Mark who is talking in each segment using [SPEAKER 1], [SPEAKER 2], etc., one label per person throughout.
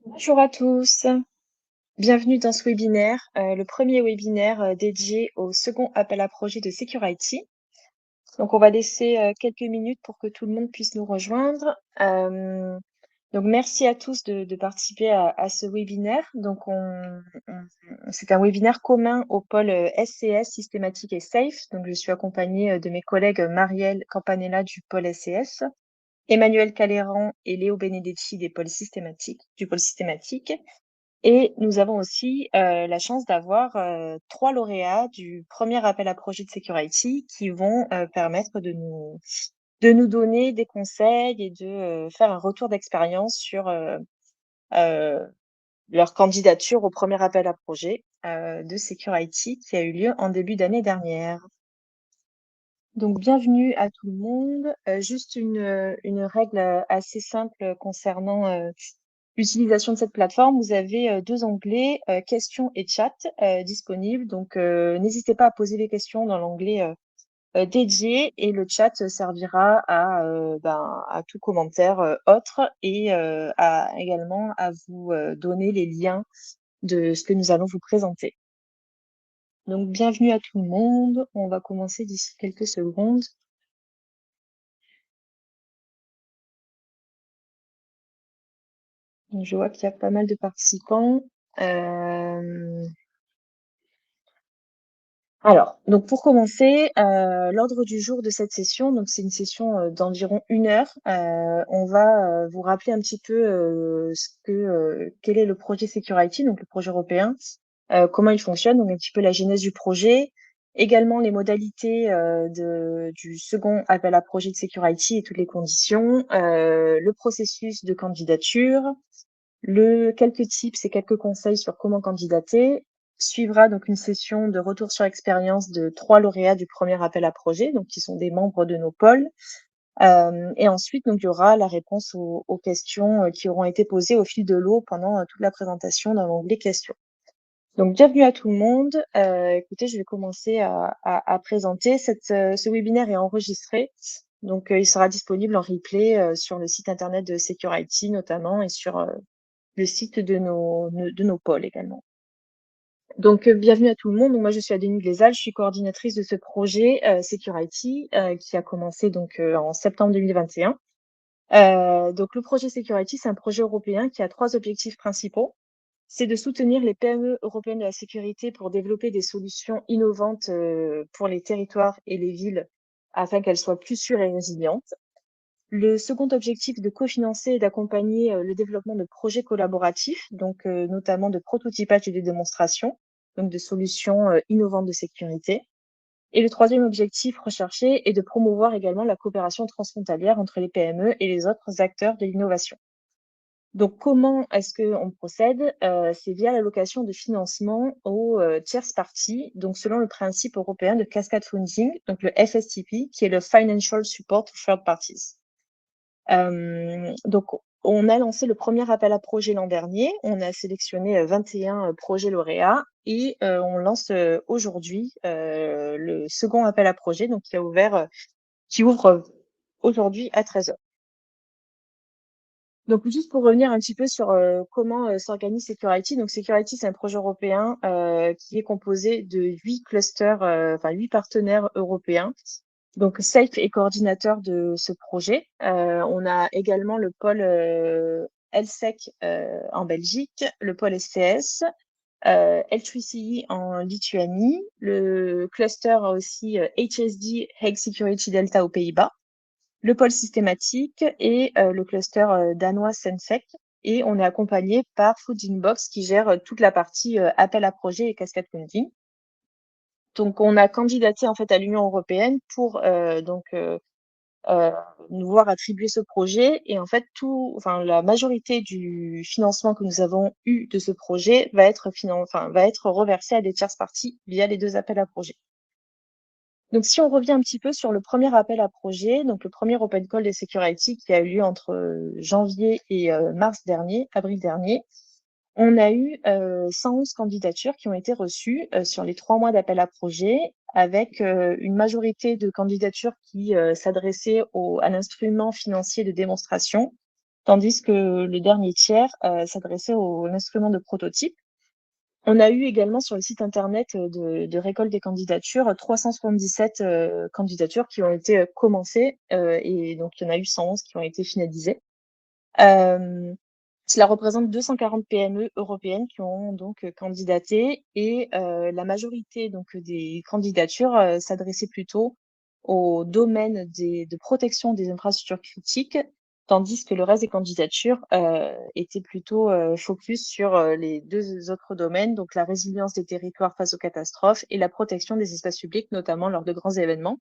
[SPEAKER 1] Bonjour à tous, bienvenue dans ce webinaire, le premier webinaire dédié au second appel à projet de Security. Donc on va laisser quelques minutes pour que tout le monde puisse nous rejoindre. Donc merci à tous de participer à ce webinaire. Donc c'est un webinaire commun au pôle SCS, systématique et safe. Donc je suis accompagnée de mes collègues Marielle Campanella du pôle SCS, Emmanuel Caléran et Léo Benedetti du pôle systématique. Et nous avons aussi la chance d'avoir 3 lauréats du premier appel à projet de Security qui vont permettre de nous donner des conseils et de faire un retour d'expérience sur euh, leur candidature au premier appel à projet de Security qui a eu lieu en début d'année dernière. Donc, bienvenue à tout le monde. Juste une règle assez simple concernant l'utilisation de cette plateforme. Vous avez deux onglets, questions et chat, disponibles. Donc, n'hésitez pas à poser les questions dans l'onglet dédié et le chat servira à tout commentaire autre et également à vous donner les liens de ce que nous allons vous présenter. Donc, bienvenue à tout le monde. On va commencer d'ici quelques secondes. Donc, je vois qu'il y a pas mal de participants. Alors, donc pour commencer, l'ordre du jour de cette session, donc c'est une session d'environ 1 heure. On va vous rappeler un petit peu quel est le projet Security, donc le projet européen, comment il fonctionne, donc un petit peu la genèse du projet, également les modalités du second appel à projet de Security et toutes les conditions, le processus de candidature, quelques tips et quelques conseils sur comment candidater. Suivra donc une session de retour sur expérience de 3 lauréats du premier appel à projet, donc qui sont des membres de nos pôles. Et ensuite, donc, il y aura la réponse aux questions qui auront été posées au fil de l'eau pendant toute la présentation dans l'onglet questions. Donc, bienvenue à tout le monde. Écoutez, je vais commencer à présenter. Ce webinaire est enregistré, donc il sera disponible en replay sur le site internet de Security notamment et sur le site de nos pôles également. Donc, bienvenue à tout le monde. Donc, moi, je suis Adeline Glézal, je suis coordinatrice de ce projet Security qui a commencé donc en septembre 2021. Donc, le projet Security, c'est un projet européen qui a 3 objectifs principaux. C'est de soutenir les PME européennes de la sécurité pour développer des solutions innovantes pour les territoires et les villes afin qu'elles soient plus sûres et résilientes. Le second objectif, de cofinancer et d'accompagner le développement de projets collaboratifs, donc notamment de prototypage et de démonstration, donc de solutions innovantes de sécurité. Et le troisième objectif recherché est de promouvoir également la coopération transfrontalière entre les PME et les autres acteurs de l'innovation. Donc, comment est-ce qu'on procède? C'est via l'allocation de financement aux tierces parties, donc selon le principe européen de cascade funding, donc le FSTP, qui est le Financial Support to Third Parties. Donc, on a lancé le premier appel à projet l'an dernier. On a sélectionné 21 projets lauréats et on lance aujourd'hui le second appel à projet, donc qui ouvre aujourd'hui à 13h. Donc, juste pour revenir un petit peu sur comment s'organise Security. Donc, Security, c'est un projet européen qui est composé de 8 clusters, 8 partenaires européens. Donc, Safe est coordinateur de ce projet. On a également le pôle LSEC en Belgique, le pôle SCS, L3CE en Lituanie, le cluster aussi HSD, Hague Security Delta aux Pays-Bas, le pôle systématique et le cluster danois Sensec. Et on est accompagné par Foodingbox qui gère toute la partie appel à projet et cascade funding. Donc, on a candidaté en fait à l'Union européenne pour nous voir attribuer ce projet. Et en fait, la majorité du financement que nous avons eu de ce projet va être reversé à des tierces parties via les 2 appels à projet. Donc, si on revient un petit peu sur le premier appel à projet, donc le premier Open Call des Security qui a eu lieu entre janvier et avril dernier, on a eu 111 candidatures qui ont été reçues sur les 3 mois d'appel à projet, avec une majorité de candidatures qui s'adressaient à l'instrument financier de démonstration, tandis que le dernier tiers s'adressait aux instruments de prototype. On a eu également sur le site internet de récolte des candidatures 377 candidatures qui ont été commencées et donc il y en a eu 111 qui ont été finalisées. Cela représente 240 PME européennes qui ont donc candidaté et la majorité donc des candidatures s'adressaient plutôt au domaine de protection des infrastructures critiques, tandis que le reste des candidatures étaient plutôt focus sur les deux autres domaines, donc la résilience des territoires face aux catastrophes et la protection des espaces publics, notamment lors de grands événements.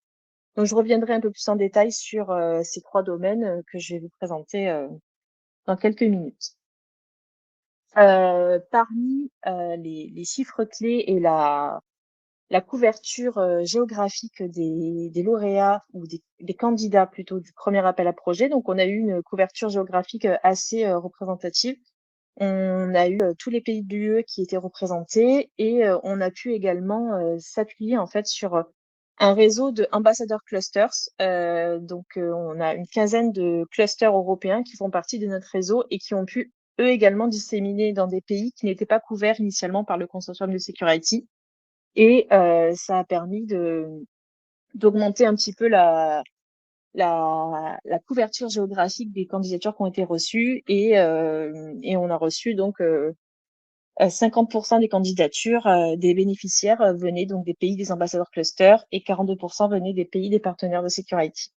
[SPEAKER 1] Donc je reviendrai un peu plus en détail sur ces trois domaines que je vais vous présenter dans quelques minutes. Parmi les chiffres clés et la couverture géographique des lauréats ou des candidats plutôt du premier appel à projet, donc on a eu une couverture géographique assez représentative. On a eu tous les pays de l'UE qui étaient représentés et on a pu également s'appuyer en fait sur un réseau de ambassador clusters. On a une quinzaine de clusters européens qui font partie de notre réseau et qui ont pu eux également disséminer dans des pays qui n'étaient pas couverts initialement par le consortium de Security. Et ça a permis d'augmenter un petit peu la couverture géographique des candidatures qui ont été reçues et on a reçu donc 50% des candidatures des bénéficiaires venaient donc des pays des ambassadeurs clusters et 42% venaient des pays des partenaires de Security.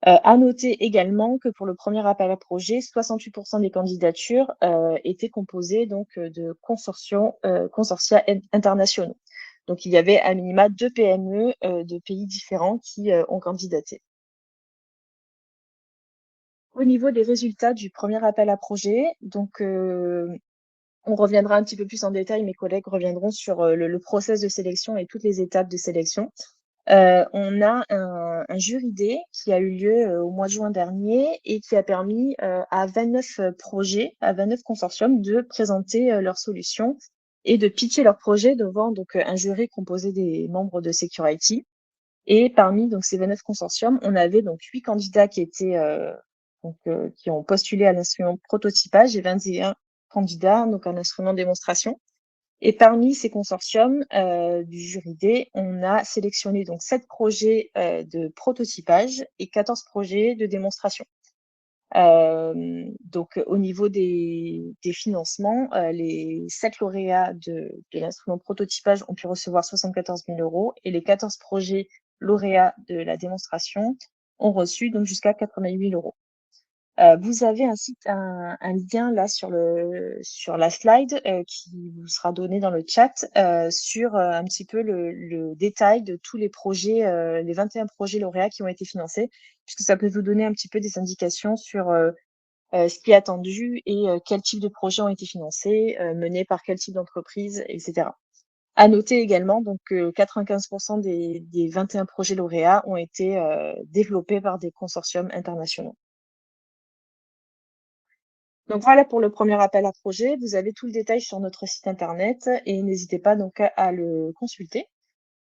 [SPEAKER 1] À noter également que pour le premier appel à projet, 68% des candidatures étaient composées donc de consortia internationaux. Donc il y avait à minima 2 PME de pays différents qui ont candidaté. Au niveau des résultats du premier appel à projet, donc on reviendra un petit peu plus en détail, mes collègues reviendront sur le process de sélection et toutes les étapes de sélection. On a un jury D qui a eu lieu au mois de juin dernier et qui a permis à 29 projets, à 29 consortiums de présenter leurs solutions et de pitcher leurs projets devant donc un jury composé des membres de Security. Et parmi donc ces 29 consortiums, on avait donc 8 candidats qui étaient qui ont postulé à l'instrument prototypage et 21 candidats donc à l'instrument démonstration. Et parmi ces consortiums du jury D, on a sélectionné donc 7 projets de prototypage et 14 projets de démonstration. Donc au niveau des financements, les 7 lauréats de l'instrument prototypage ont pu recevoir 74 000 € et les 14 projets lauréats de la démonstration ont reçu donc jusqu'à 88 000 €. Vous avez un lien là sur la slide qui vous sera donné dans le chat sur un petit peu le détail de tous les projets, les 21 projets lauréats qui ont été financés, puisque ça peut vous donner un petit peu des indications sur ce qui est attendu et quel type de projets ont été financés, menés par quel type d'entreprise, etc. À noter également donc que 95% des 21 projets lauréats ont été développés par des consortiums internationaux. Donc voilà pour le premier appel à projet. Vous avez tout le détail sur notre site internet et n'hésitez pas donc à le consulter.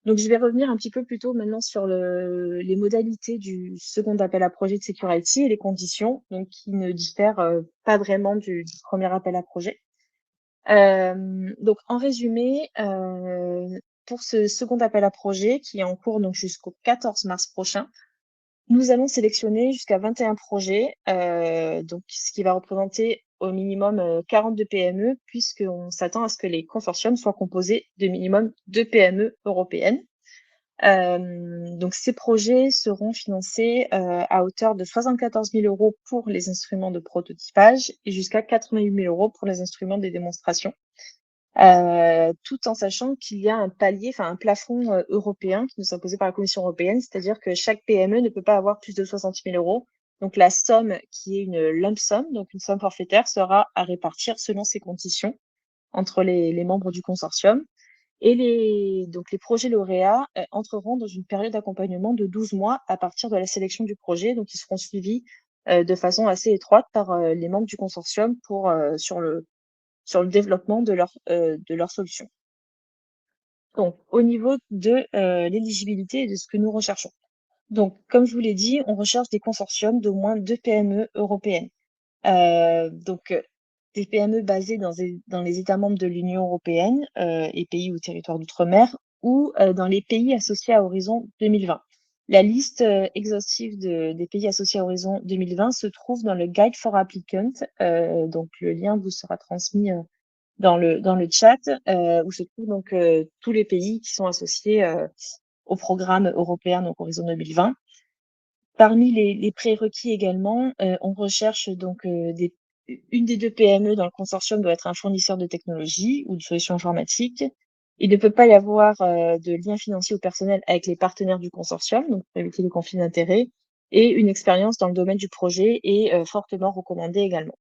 [SPEAKER 1] Donc je vais revenir un petit peu plus tôt maintenant sur les modalités du second appel à projet de Security et les conditions, donc qui ne diffèrent pas vraiment du premier appel à projet. Donc en résumé, pour ce second appel à projet qui est en cours donc jusqu'au 14 mars prochain, nous allons sélectionner jusqu'à 21 projets, donc ce qui va représenter au minimum 42 PME, puisqu'on s'attend à ce que les consortiums soient composés de minimum 2 PME européennes. Donc ces projets seront financés à hauteur de 74 000 € pour les instruments de prototypage et jusqu'à 88 000 € pour les instruments de démonstration. Tout en sachant qu'il y a un palier, enfin un plafond européen qui nous est imposé par la Commission européenne, c'est-à-dire que chaque PME ne peut pas avoir plus de 60 000 €. Donc la somme qui est une lump sum, donc une somme forfaitaire, sera à répartir selon ces conditions entre les membres du consortium. Et donc les projets lauréats entreront dans une période d'accompagnement de 12 mois à partir de la sélection du projet. Donc ils seront suivis de façon assez étroite par les membres du consortium sur le développement de leur solution. Donc, au niveau de l'éligibilité et de ce que nous recherchons. Donc, comme je vous l'ai dit, on recherche des consortiums d'au moins 2 PME européennes. Donc, des PME basées dans les États membres de l'Union européenne et pays ou territoires d'outre-mer ou dans les pays associés à Horizon 2020. La liste exhaustive des pays associés à Horizon 2020 se trouve dans le Guide for Applicants. Donc, le lien vous sera transmis dans le chat, où se trouvent donc tous les pays qui sont associés au programme européen, donc Horizon 2020. Parmi les prérequis également, on recherche donc une des deux PME dans le consortium doit être un fournisseur de technologie ou de solutions informatiques. Il ne peut pas y avoir de lien financier ou personnel avec les partenaires du consortium, donc pour éviter les conflits d'intérêts, et une expérience dans le domaine du projet est fortement recommandée également.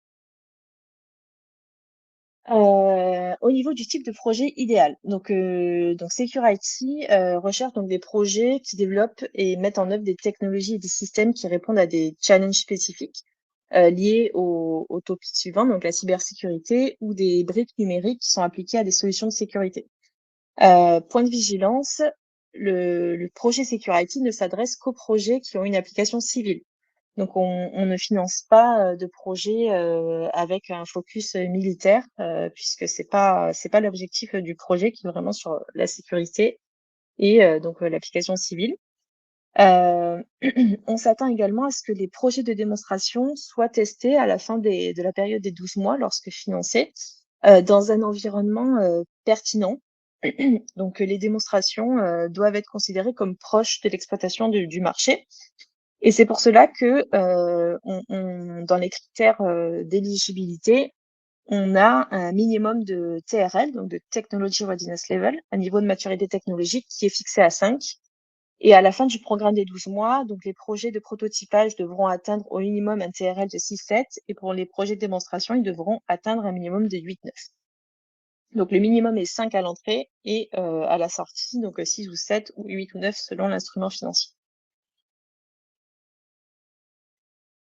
[SPEAKER 1] Au niveau du type de projet idéal, donc Secure IT recherche donc des projets qui développent et mettent en œuvre des technologies et des systèmes qui répondent à des challenges spécifiques liés au topic suivant, donc la cybersécurité ou des briques numériques qui sont appliquées à des solutions de sécurité. Point de vigilance, le projet Secure IT ne s'adresse qu'aux projets qui ont une application civile. Donc on ne finance pas de projets avec un focus militaire, puisque c'est pas l'objectif du projet qui est vraiment sur la sécurité et donc l'application civile. On s'attend également à ce que les projets de démonstration soient testés à la fin de la période des 12 mois lorsque financés, dans un environnement pertinent. Donc les démonstrations doivent être considérées comme proches de l'exploitation du marché. Et c'est pour cela que dans les critères d'éligibilité, on a un minimum de TRL, donc de Technology Readiness Level, un niveau de maturité technologique qui est fixé à 5. Et à la fin du programme des 12 mois, donc les projets de prototypage devront atteindre au minimum un TRL de 6-7, et pour les projets de démonstration, ils devront atteindre un minimum de 8-9. Donc le minimum est 5 à l'entrée et à la sortie, donc 6 ou 7 ou 8 ou 9 selon l'instrument financier.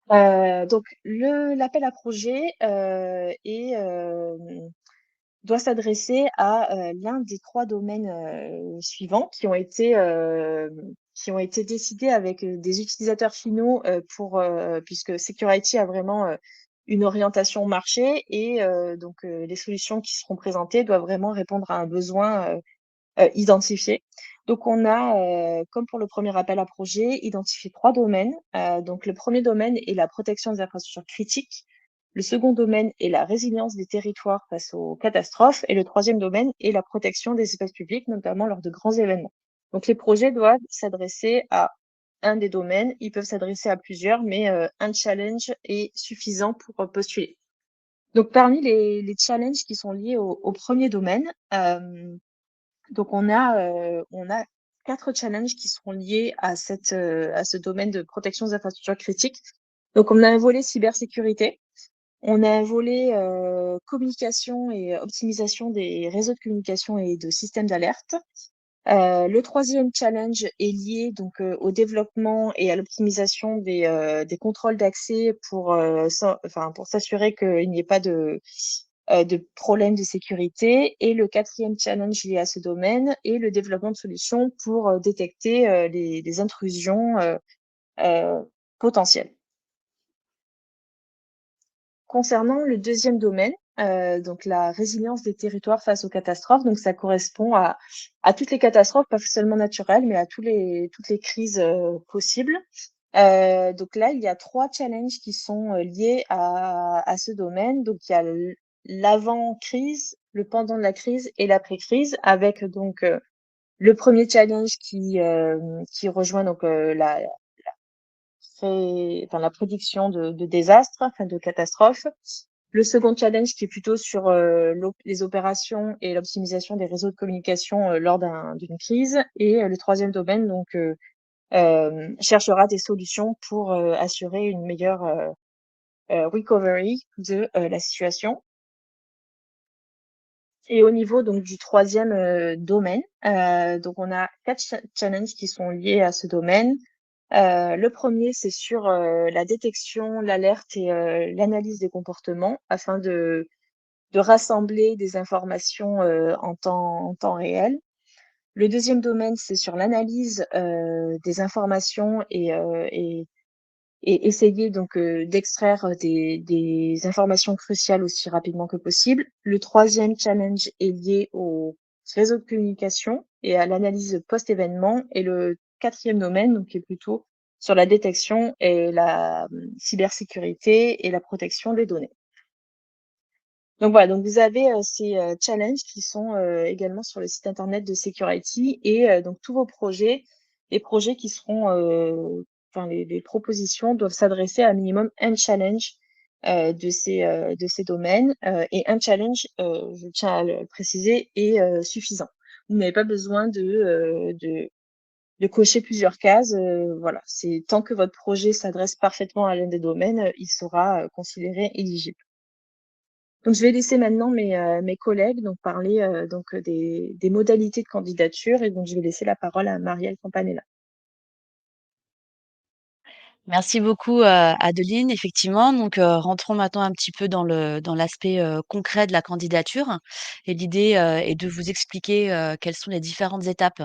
[SPEAKER 1] Donc l'appel à projet doit s'adresser à l'un des 3 domaines suivants qui ont été décidés avec des utilisateurs finaux puisque Security a vraiment une orientation marché et donc les solutions qui seront présentées doivent vraiment répondre à un besoin identifiés. Donc, on a, comme pour le premier appel à projet, identifié 3 domaines. Donc, le premier domaine est la protection des infrastructures critiques. Le second domaine est la résilience des territoires face aux catastrophes. Et le troisième domaine est la protection des espaces publics, notamment lors de grands événements. Donc, les projets doivent s'adresser à un des domaines. Ils peuvent s'adresser à plusieurs, mais un challenge est suffisant pour postuler. Donc, parmi les challenges qui sont liés au premier domaine, donc on a 4 challenges qui seront liés à ce domaine de protection des infrastructures critiques. Donc on a un volet cybersécurité, on a un volet communication et optimisation des réseaux de communication et de systèmes d'alerte. Le troisième challenge est lié donc au développement et à l'optimisation des contrôles d'accès pour s'assurer qu'il n'y ait pas de problèmes de sécurité. Et le quatrième challenge lié à ce domaine est le développement de solutions pour détecter les intrusions euh, potentielles. Concernant le deuxième domaine, donc la résilience des territoires face aux catastrophes, donc ça correspond à toutes les catastrophes, pas seulement naturelles, mais à toutes les crises possibles. Donc là, il y a 3 challenges qui sont liés à ce domaine. Donc il y a l'avant-crise, le pendant de la crise et l'après-crise, avec donc le premier challenge qui rejoint donc la prédiction de désastres, enfin de catastrophes. Le second challenge qui est plutôt sur les opérations et l'optimisation des réseaux de communication lors d'une crise. Et le troisième domaine donc cherchera des solutions pour assurer une meilleure recovery de la situation. Et au niveau donc du troisième domaine, donc on a 4 challenges qui sont liés à ce domaine. Le premier, c'est sur la détection, l'alerte et l'analyse des comportements afin de rassembler des informations en temps réel. Le deuxième domaine, c'est sur l'analyse des informations et et essayer donc d'extraire des informations cruciales aussi rapidement que possible. Le troisième challenge est lié au réseau de communication et à l'analyse post-événement. Et le quatrième domaine, donc, qui est plutôt sur la détection et la cybersécurité et la protection des données. Donc voilà, donc vous avez ces challenges qui sont également sur le site internet de Security et donc tous vos projets, les projets qui seront, enfin les propositions doivent s'adresser à un minimum un challenge de ces domaines et un challenge, je tiens à le préciser, est suffisant. Vous n'avez pas besoin de cocher plusieurs cases. Voilà, c'est tant que votre projet s'adresse parfaitement à l'un des domaines, il sera considéré éligible. Donc, je vais laisser maintenant mes collègues donc parler donc des modalités de candidature et donc je vais laisser la parole à Marielle Campanella.
[SPEAKER 2] Merci beaucoup, Adeline. Effectivement, donc rentrons maintenant un petit peu dans l'aspect, concret de la candidature et l'idée, est de vous expliquer, quelles sont les différentes étapes,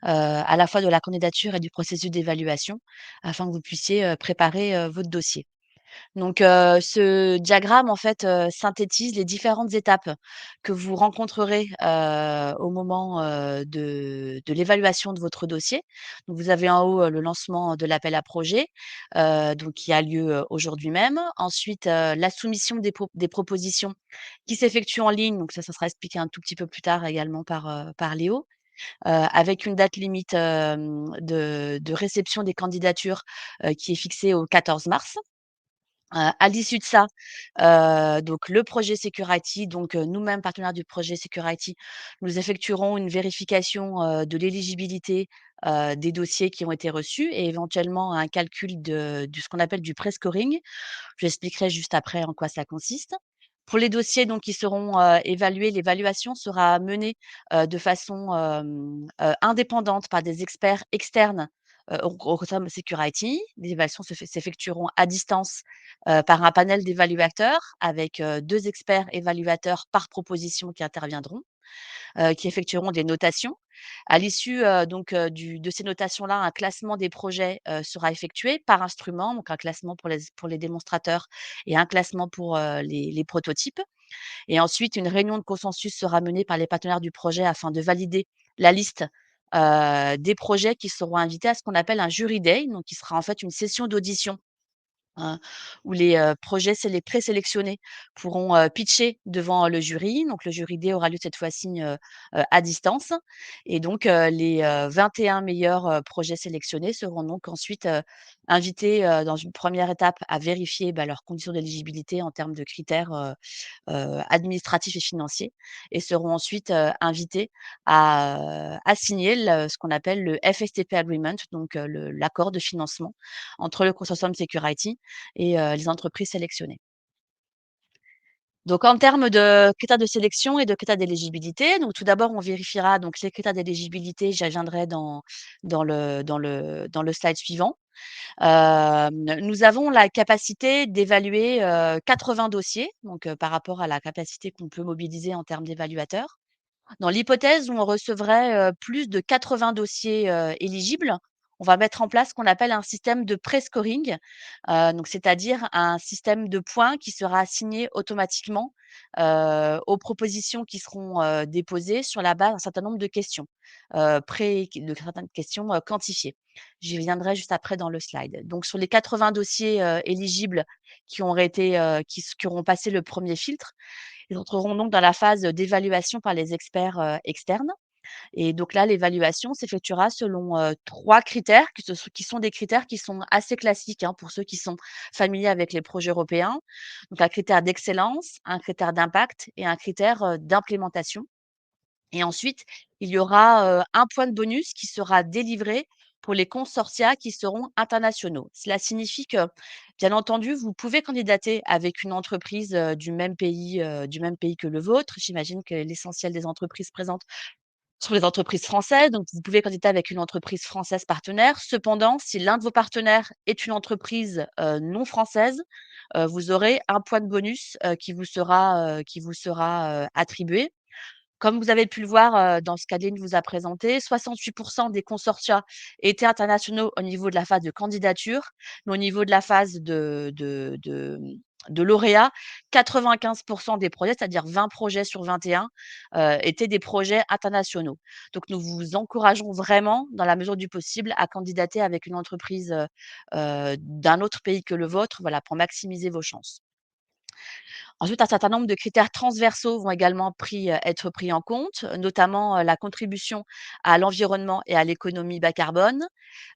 [SPEAKER 2] à la fois de la candidature et du processus d'évaluation afin que vous puissiez, préparer, votre dossier. Donc, ce diagramme, en fait, synthétise les différentes étapes que vous rencontrerez, au moment, de l'évaluation de votre dossier. Donc, vous avez en haut, le lancement de l'appel à projet, donc qui a lieu, aujourd'hui même. Ensuite, la soumission des propositions qui s'effectue en ligne, donc ça sera expliqué un tout petit peu plus tard également par Léo, avec une date limite, de réception des candidatures, qui est fixée au 14 mars. À l'issue de ça, donc le projet Security, donc nous-mêmes partenaires du projet Security, nous effectuerons une vérification, de l'éligibilité, des dossiers qui ont été reçus et éventuellement un calcul de ce qu'on appelle du prescoring. J'expliquerai juste après en quoi ça consiste. Pour les dossiers donc qui seront, évalués, l'évaluation sera menée, de façon, indépendante par des experts externes, au Rosam Security. Les évaluations s'effectueront à distance, par un panel d'évaluateurs avec, 2 experts évaluateurs par proposition qui interviendront, qui effectueront des notations. À l'issue, donc de ces notations-là, un classement des projets, sera effectué par instrument, donc un classement pour les démonstrateurs et un classement pour, les prototypes. Et ensuite, une réunion de consensus sera menée par les partenaires du projet afin de valider la liste, des projets qui seront invités à ce qu'on appelle un jury day, donc qui sera en fait une session d'audition, où les, projets les présélectionnés pourront, pitcher devant le jury. Donc le jury D aura lieu cette fois-ci, à distance et donc les, 21 meilleurs, projets sélectionnés seront donc ensuite, invités, dans une première étape à vérifier, bah, leurs conditions d'éligibilité en termes de critères, administratifs et financiers et seront ensuite, invités à signer ce qu'on appelle le FSTP Agreement, donc l'accord de financement entre le consortium Security et les entreprises sélectionnées. Donc en termes de critères de sélection et de critères d'éligibilité, donc tout d'abord, on vérifiera donc les critères d'éligibilité, j'y reviendrai dans le slide suivant. Nous avons la capacité d'évaluer, 80 dossiers, donc par rapport à la capacité qu'on peut mobiliser en termes d'évaluateurs. Dans l'hypothèse où on recevrait, plus de 80 dossiers, éligibles, on va mettre en place ce qu'on appelle un système de pré-scoring, donc c'est-à-dire un système de points qui sera assigné automatiquement, aux propositions qui seront, déposées sur la base d'un certain nombre de questions, de certaines questions, quantifiées. J'y reviendrai juste après dans le slide. Donc sur les 80 dossiers, éligibles qui auront passé le premier filtre, ils entreront donc dans la phase d'évaluation par les experts, externes et donc là, l'évaluation s'effectuera selon, 3 critères qui sont des critères qui sont assez classiques, hein, pour ceux qui sont familiers avec les projets européens. Donc un critère d'excellence, un critère d'impact et un critère, d'implémentation. Et ensuite, il y aura, un point de bonus qui sera délivré pour les consortia qui seront internationaux. Cela signifie que, bien entendu, vous pouvez candidater avec une entreprise, du même pays que le vôtre. J'imagine que l'essentiel des entreprises présentes sont les entreprises françaises, donc vous pouvez candidater avec une entreprise française partenaire. Cependant, si l'un de vos partenaires est une entreprise, non française, vous aurez un point de bonus, qui vous sera attribué. Comme vous avez pu le voir, dans ce qu'Adeline vous a présenté, 68 des consortia étaient internationaux au niveau de la phase de candidature, mais au niveau de la phase de lauréat, 95 des projets, c'est-à-dire 20 projets sur 21, étaient des projets internationaux. Donc nous vous encourageons vraiment, dans la mesure du possible, à candidater avec une entreprise, d'un autre pays que le vôtre, voilà, pour maximiser vos chances. Ensuite, un certain nombre de critères transversaux vont également être pris en compte, notamment, la contribution à l'environnement et à l'économie bas carbone,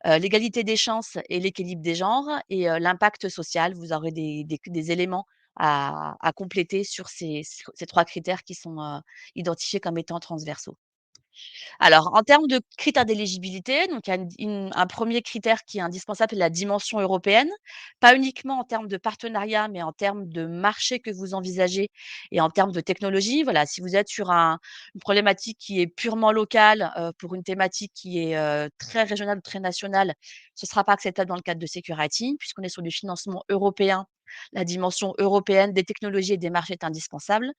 [SPEAKER 2] l'égalité des chances et l'équilibre des genres et l'impact social. Vous aurez des éléments à compléter sur ces 3 critères qui sont, identifiés comme étant transversaux. Alors, en termes de critères d'éligibilité, donc il y a un 1er critère qui est indispensable, c'est la dimension européenne. Pas uniquement en termes de partenariat, mais en termes de marché que vous envisagez et en termes de technologie. Voilà, si vous êtes sur une problématique qui est purement locale, pour une thématique qui est, très régionale ou très nationale, ce ne sera pas acceptable dans le cadre de Security, puisqu'on est sur du financement européen. La dimension européenne des technologies et des marchés est indispensable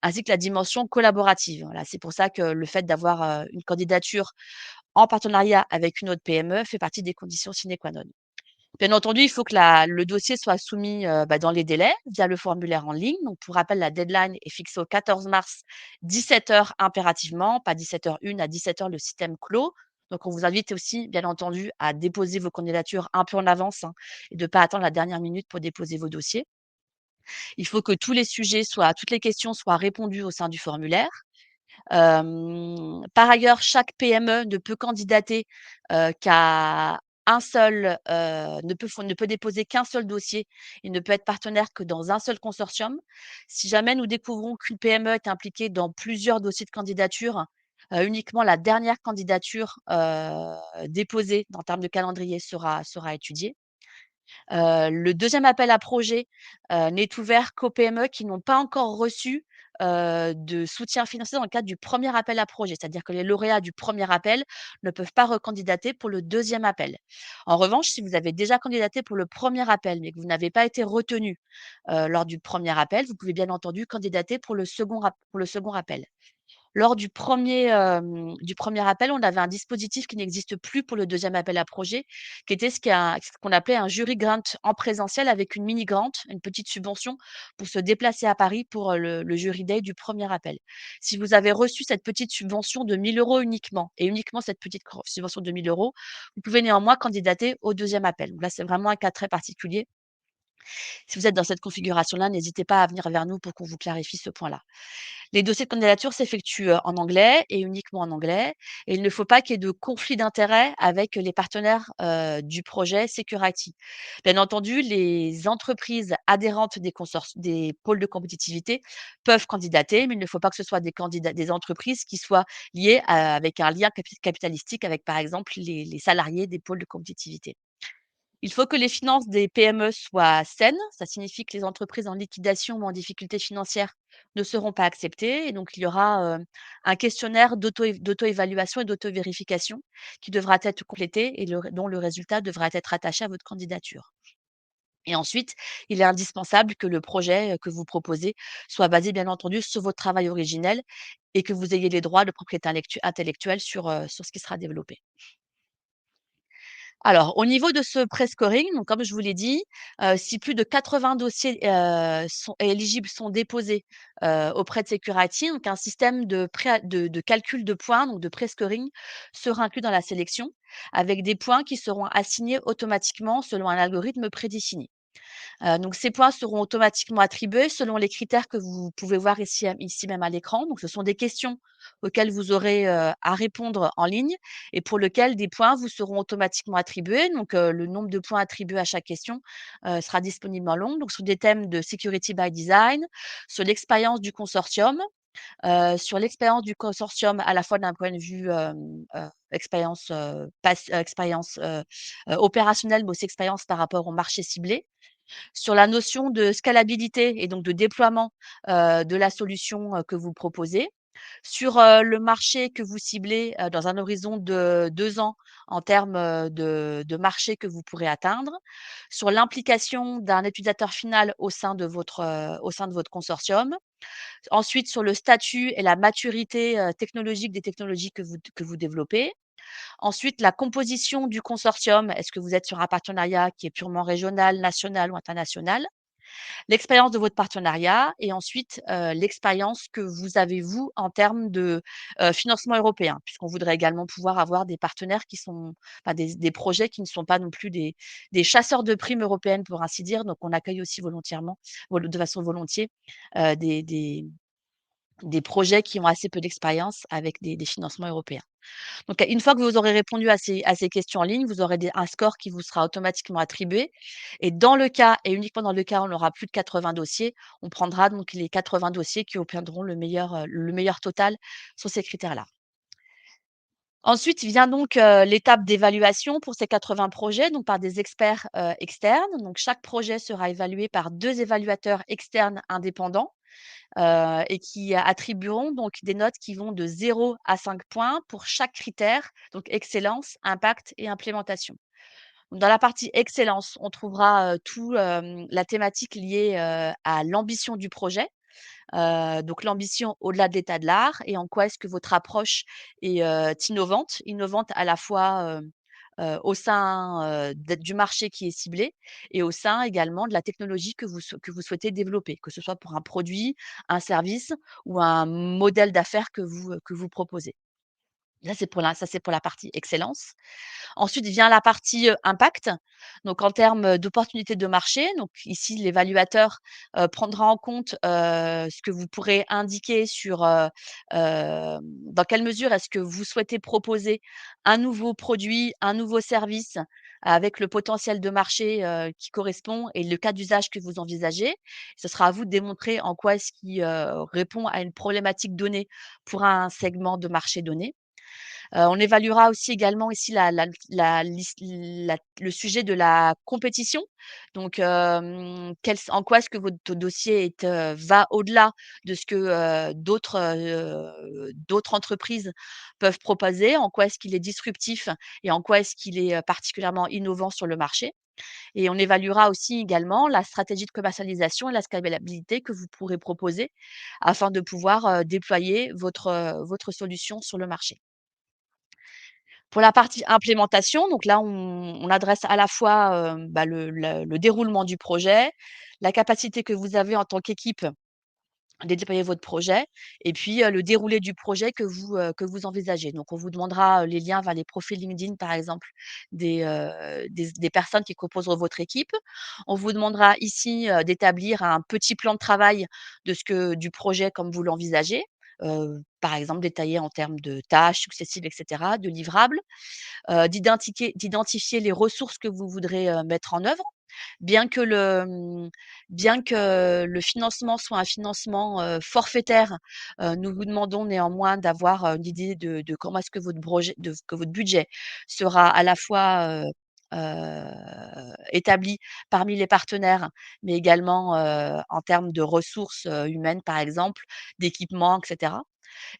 [SPEAKER 2] ainsi que la dimension collaborative. Voilà, c'est pour ça que le fait d'avoir, une candidature en partenariat avec une autre PME fait partie des conditions sine qua non. Bien entendu, il faut que le dossier soit soumis, dans les délais via le formulaire en ligne. Donc pour rappel, la deadline est fixée au 14 mars, 17 h impérativement, pas 17 h 01 à 17 h le système clos. Donc on vous invite aussi, bien entendu, à déposer vos candidatures un peu en avance, hein, et de ne pas attendre la dernière minute pour déposer vos dossiers. Il faut que toutes les questions soient répondues au sein du formulaire. Par ailleurs, chaque PME ne peut candidater, qu'à un seul, ne peut déposer qu'un seul dossier et ne peut être partenaire que dans un seul consortium. Si jamais nous découvrons qu'une PME est impliquée dans plusieurs dossiers de candidature, uniquement la dernière candidature, déposée en termes de calendrier sera étudiée. Le deuxième appel à projet, n'est ouvert qu'aux PME qui n'ont pas encore reçu, de soutien financier dans le cadre du premier appel à projet. C'est-à-dire que les lauréats du premier appel ne peuvent pas recandidater pour le deuxième appel. En revanche, si vous avez déjà candidaté pour le premier appel, mais que vous n'avez pas été retenu, lors du premier appel, vous pouvez bien entendu candidater pour le second appel. Lors du premier appel, on avait un dispositif qui n'existe plus pour le deuxième appel à projet, qui était ce qu'on appelait un jury grant en présentiel avec une mini grant, une petite subvention pour se déplacer à Paris pour, le jury day du premier appel. Si vous avez reçu cette petite subvention de 1 000 € uniquement et uniquement cette petite subvention de 1 000 €, vous pouvez néanmoins candidater au deuxième appel. Donc là, c'est vraiment un cas très particulier. Si vous êtes dans cette configuration-là, n'hésitez pas à venir vers nous pour qu'on vous clarifie ce point-là. Les dossiers de candidature s'effectuent, en anglais et uniquement en anglais et il ne faut pas qu'il y ait de conflit d'intérêts avec les partenaires, du projet Security. Bien entendu, les entreprises adhérentes des pôles de compétitivité peuvent candidater, mais il ne faut pas que ce soit des entreprises qui soient liées avec un lien capitalistique avec, par exemple, les salariés des pôles de compétitivité. Il faut que les finances des PME soient saines. Ça signifie que les entreprises en liquidation ou en difficulté financière ne seront pas acceptées et donc il y aura, un questionnaire d'auto-évaluation et d'auto-vérification qui devra être complété et dont le résultat devra être attaché à votre candidature. Et ensuite, il est indispensable que le projet, que vous proposez soit basé bien entendu sur votre travail originel et que vous ayez les droits de propriété intellectuelle sur ce qui sera développé. Alors, au niveau de ce prescoring, donc comme je vous l'ai dit, si plus de 80 dossiers, sont éligibles sont déposés, auprès de Security, donc un système de calcul de points, donc de prescoring, sera inclus dans la sélection, avec des points qui seront assignés automatiquement selon un algorithme prédéfini. Donc ces points seront automatiquement attribués selon les critères que vous pouvez voir ici même à l'écran. Donc ce sont des questions auxquelles vous aurez, à répondre en ligne et pour lequel des points vous seront automatiquement attribués. Donc le nombre de points attribués à chaque question, sera disponible en long. Donc sur des thèmes de security by design, sur l'expérience du consortium, à la fois d'un point de vue, expérience, opérationnelle, mais aussi expérience par rapport au marché ciblé sur la notion de scalabilité et donc de déploiement, de la solution, que vous proposez, sur, le marché que vous ciblez, dans un horizon de 2 ans en termes, de marché que vous pourrez atteindre, sur l'implication d'un utilisateur final au sein de votre consortium, Ensuite, sur le statut et la maturité, technologique des technologies que vous développez. Ensuite, la composition du consortium. Est-ce que vous êtes sur un partenariat qui est purement régional, national ou international? L'expérience de votre partenariat et ensuite, l'expérience que vous avez, vous, en termes de, financement européen. Puisqu'on voudrait également pouvoir avoir des partenaires qui sont enfin des projets qui ne sont pas non plus des chasseurs de primes européennes, pour ainsi dire. Donc on accueille aussi volontièrement de façon volontiers, des projets qui ont assez peu d'expérience avec des financements européens. Donc, une fois que vous aurez répondu à ces questions en ligne, vous aurez un score qui vous sera automatiquement attribué. Et dans le cas, et uniquement dans le cas où on aura plus de 80 dossiers, on prendra donc les 80 dossiers qui obtiendront le meilleur total sur ces critères-là. Ensuite vient donc l'étape d'évaluation pour ces 80 projets, donc par des experts externes. Donc, chaque projet sera évalué par 2 évaluateurs externes indépendants et qui attribueront donc des notes qui vont de 0 à 5 points pour chaque critère, donc excellence, impact et implémentation. Dans la partie excellence, on trouvera, la thématique liée, à l'ambition du projet. Donc l'ambition au-delà de l'état de l'art et en quoi est-ce que votre approche est, innovante. Innovante à la fois, au sein, du marché qui est ciblé et au sein également de la technologie que vous souhaitez développer, que ce soit pour un produit, un service ou un modèle d'affaires que vous proposez. Ça, c'est pour la partie excellence. Ensuite vient la partie, impact. Donc en termes d'opportunités de marché, donc ici l'évaluateur, prendra en compte, ce que vous pourrez indiquer sur, dans quelle mesure est-ce que vous souhaitez proposer un nouveau produit, un nouveau service avec le potentiel de marché, qui correspond et le cas d'usage que vous envisagez. Ce sera à vous de démontrer en quoi est-ce qu'il, répond à une problématique donnée pour un segment de marché donné. On évaluera aussi également ici la liste la le sujet de la compétition. Donc, quels en quoi est-ce que votre dossier va au-delà de ce que, d'autres entreprises peuvent proposer? En quoi est-ce qu'il est disruptif et en quoi est-ce qu'il est, particulièrement innovant sur le marché? Et on évaluera aussi également la stratégie de commercialisation et la scalabilité que vous pourrez proposer afin de pouvoir, déployer votre solution sur le marché. Pour la partie implémentation, donc là, on adresse à la fois, le déroulement du projet, la capacité que vous avez en tant qu'équipe de déployer votre projet et puis, le déroulé du projet que vous envisagez. Donc on vous demandera, les liens vers les profils LinkedIn, par exemple, des personnes qui composeront votre équipe. On vous demandera ici, d'établir un petit plan de travail du projet comme vous l'envisagez, par exemple détaillé en termes de tâches successives et cetera, de livrables. D'identifier les ressources que vous voudrez, mettre en œuvre. Bien que le, bien que le financement soit un financement, forfaitaire, nous vous demandons néanmoins d'avoir, une idée de comment est-ce que votre budget sera à la fois, établi parmi les partenaires, mais également, en termes de ressources, humaines, par exemple, d'équipements et cetera.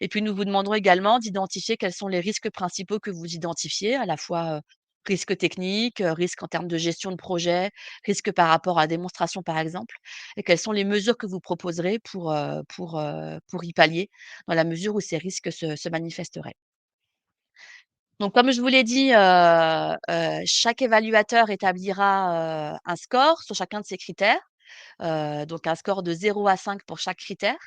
[SPEAKER 2] Et puis nous vous demanderons également d'identifier quels sont les risques principaux que vous identifiez, à la fois, risques techniques, risques en termes de gestion de projet, risques par rapport à la démonstration par exemple, et quelles sont les mesures que vous proposerez pour y pallier dans la mesure où ces risques se manifesteraient. Donc comme je vous l'ai dit, chaque évaluateur établira, un score sur chacun de ces critères, donc un score de 0 à 5 pour chaque critère.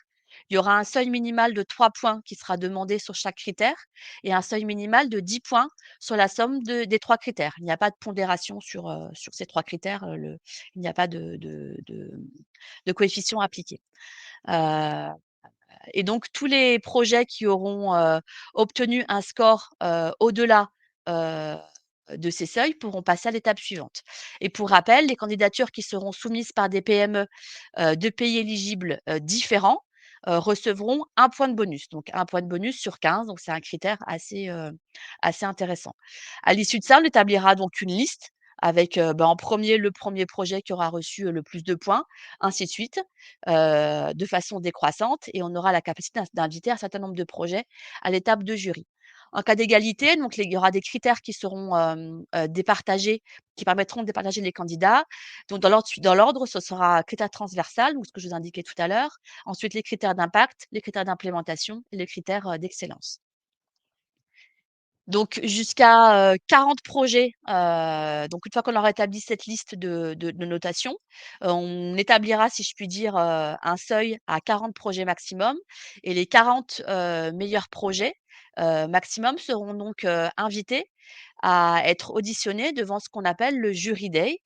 [SPEAKER 2] Il y aura un seuil minimal de 3 points qui sera demandé sur chaque critère et un seuil minimal de 10 points sur la somme des 3 critères. Il n'y a pas de pondération sur ces 3 critères, il n'y a pas de coefficient appliqué. Heu et donc tous les projets qui auront, obtenu un score, au-delà, heu, de ces seuils pourront passer à l'étape suivante. Et pour rappel, les candidatures qui seront soumises par des PME, de pays éligibles, différents, recevront un point de bonus. Donc un point de bonus sur 15, donc c'est un critère assez intéressant. À l'issue de ça, on établira donc une liste avec, en premier le premier projet qui aura reçu, le plus de points, ainsi de suite, de façon décroissante et on aura la capacité d'inviter un certain nombre de projets à l'étape de jury. En cas d'égalité, donc il y aura des critères qui seront départagés, qui permettront de départager les candidats. Donc dans l'ordre, ce sera critères transversal, donc ce que je vous indiquais tout à l'heure. Ensuite, les critères d'impact, les critères d'implémentation et les critères d'excellence. Donc jusqu'à 40 projets, donc une fois qu'on aura établi cette liste de notation, on établira, si je puis dire, un seuil à 40 projets maximum et les 40 meilleurs projets, maximum seront donc, invités à être auditionnés devant ce qu'on appelle le jury day.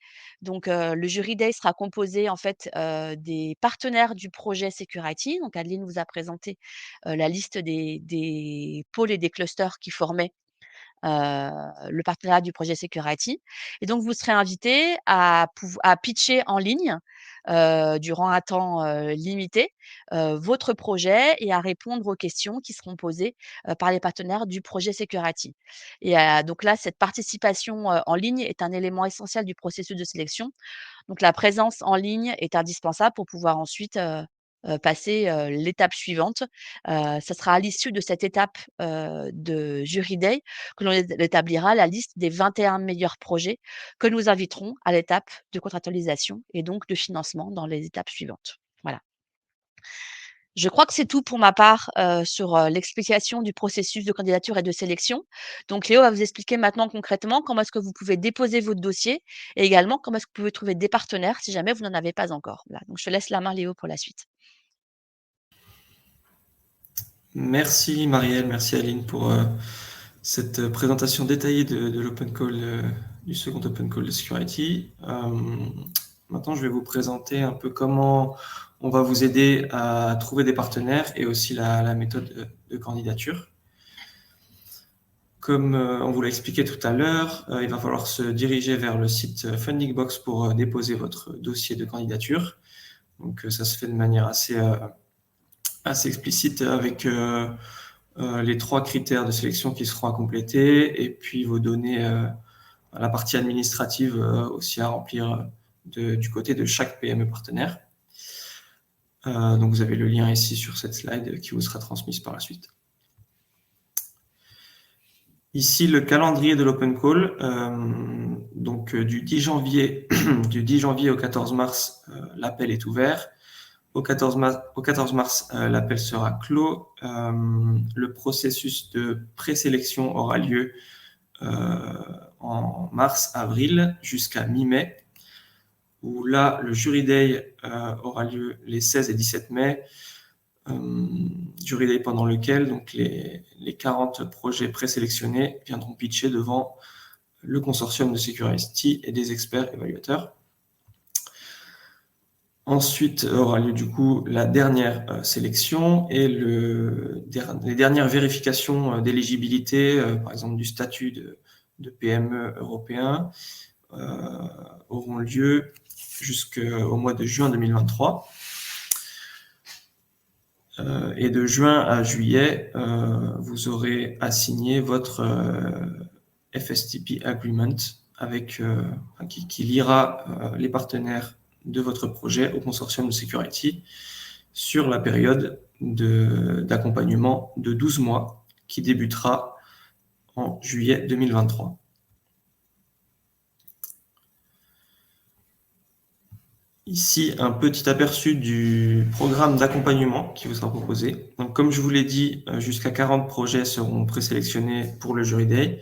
[SPEAKER 2] Donc, le jury day sera composé en fait, des partenaires du projet Security. Donc Adeline vous a présenté, la liste des pôles et des clusters qui formaient le partenariat du projet Security. Et donc, vous serez invité à pitcher en ligne durant un temps limité votre projet et à répondre aux questions qui seront posées par les partenaires du projet Security. Et donc là, cette participation en ligne est un élément essentiel du processus de sélection. Donc la présence en ligne est indispensable pour pouvoir ensuite, passer, l'étape suivante. Ça sera à l'issue de cette étape, de jury day que l'on établira la liste des 21 meilleurs projets que nous inviterons à l'étape de contractualisation et donc de financement dans les étapes suivantes. Voilà. Je crois que c'est tout pour ma part, sur, l'explication du processus de candidature et de sélection. Donc Léo va vous expliquer maintenant concrètement comment est-ce que vous pouvez déposer votre dossier et également comment est-ce que vous pouvez trouver des partenaires si jamais vous n'en avez pas encore. Voilà, donc je te laisse la main Léo pour la suite.
[SPEAKER 3] Merci Marielle, merci Aline pour cette présentation détaillée de l'open call, du second open call de Security. Maintenant, je vais vous présenter un peu comment on va vous aider à trouver des partenaires et aussi la méthode de candidature. Comme on vous l'a expliqué tout à l'heure, il va falloir se diriger vers le site Fundingbox pour déposer votre dossier de candidature. Donc, ça se fait de manière assez explicite avec les 3 critères de sélection qui seront à compléter et puis vos données, la partie administrative aussi à remplir du côté de chaque PME partenaire. Donc vous avez le lien ici sur cette slide qui vous sera transmise par la suite. Ici, le calendrier de l'Open Call, donc du 10 janvier, du 10 janvier au 14 mars, l'appel est ouvert. Au 14 mars, l'appel sera clos. Le processus de présélection aura lieu en mars-avril jusqu'à mi-mai, où là, le jury day aura lieu les 16 et 17 mai. Jury day pendant lequel donc, les 40 projets présélectionnés viendront pitcher devant le consortium de Security et des experts évaluateurs. Ensuite aura lieu du coup la dernière sélection et les dernières vérifications d'éligibilité, par exemple du statut de PME européen, auront lieu jusqu'au mois de juin 2023. Et de juin à juillet, vous aurez à signer votre FSTP Agreement qui liera les partenaires de votre projet au consortium de Security sur la période d'accompagnement de 12 mois qui débutera en juillet 2023. Ici, un petit aperçu du programme d'accompagnement qui vous sera proposé. Donc, comme je vous l'ai dit, jusqu'à 40 projets seront présélectionnés pour le Jury Day.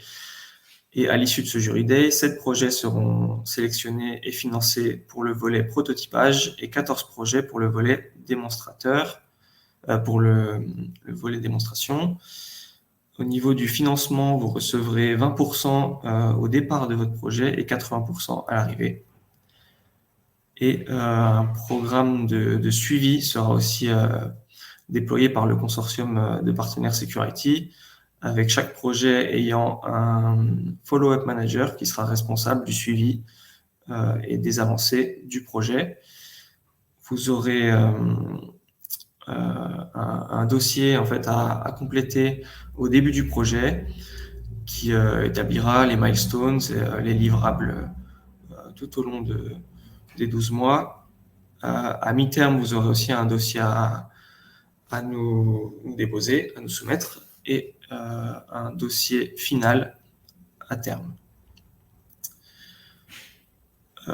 [SPEAKER 3] Et à l'issue de ce Jury Day, 7 projets seront sélectionnés et financés pour le volet prototypage et 14 projets pour le volet démonstrateur, pour le volet démonstration. Au niveau du financement, vous recevrez 20% au départ de votre projet et 80% à l'arrivée. Et un programme de suivi sera aussi déployé par le consortium de partenaires Security, avec chaque projet ayant un follow-up manager qui sera responsable du suivi et des avancées du projet. Vous aurez un dossier en fait à compléter au début du projet qui établira les milestones, les livrables tout au long des 12 mois. À mi-terme, vous aurez aussi un dossier à nous déposer, à nous soumettre. Et un dossier final à terme.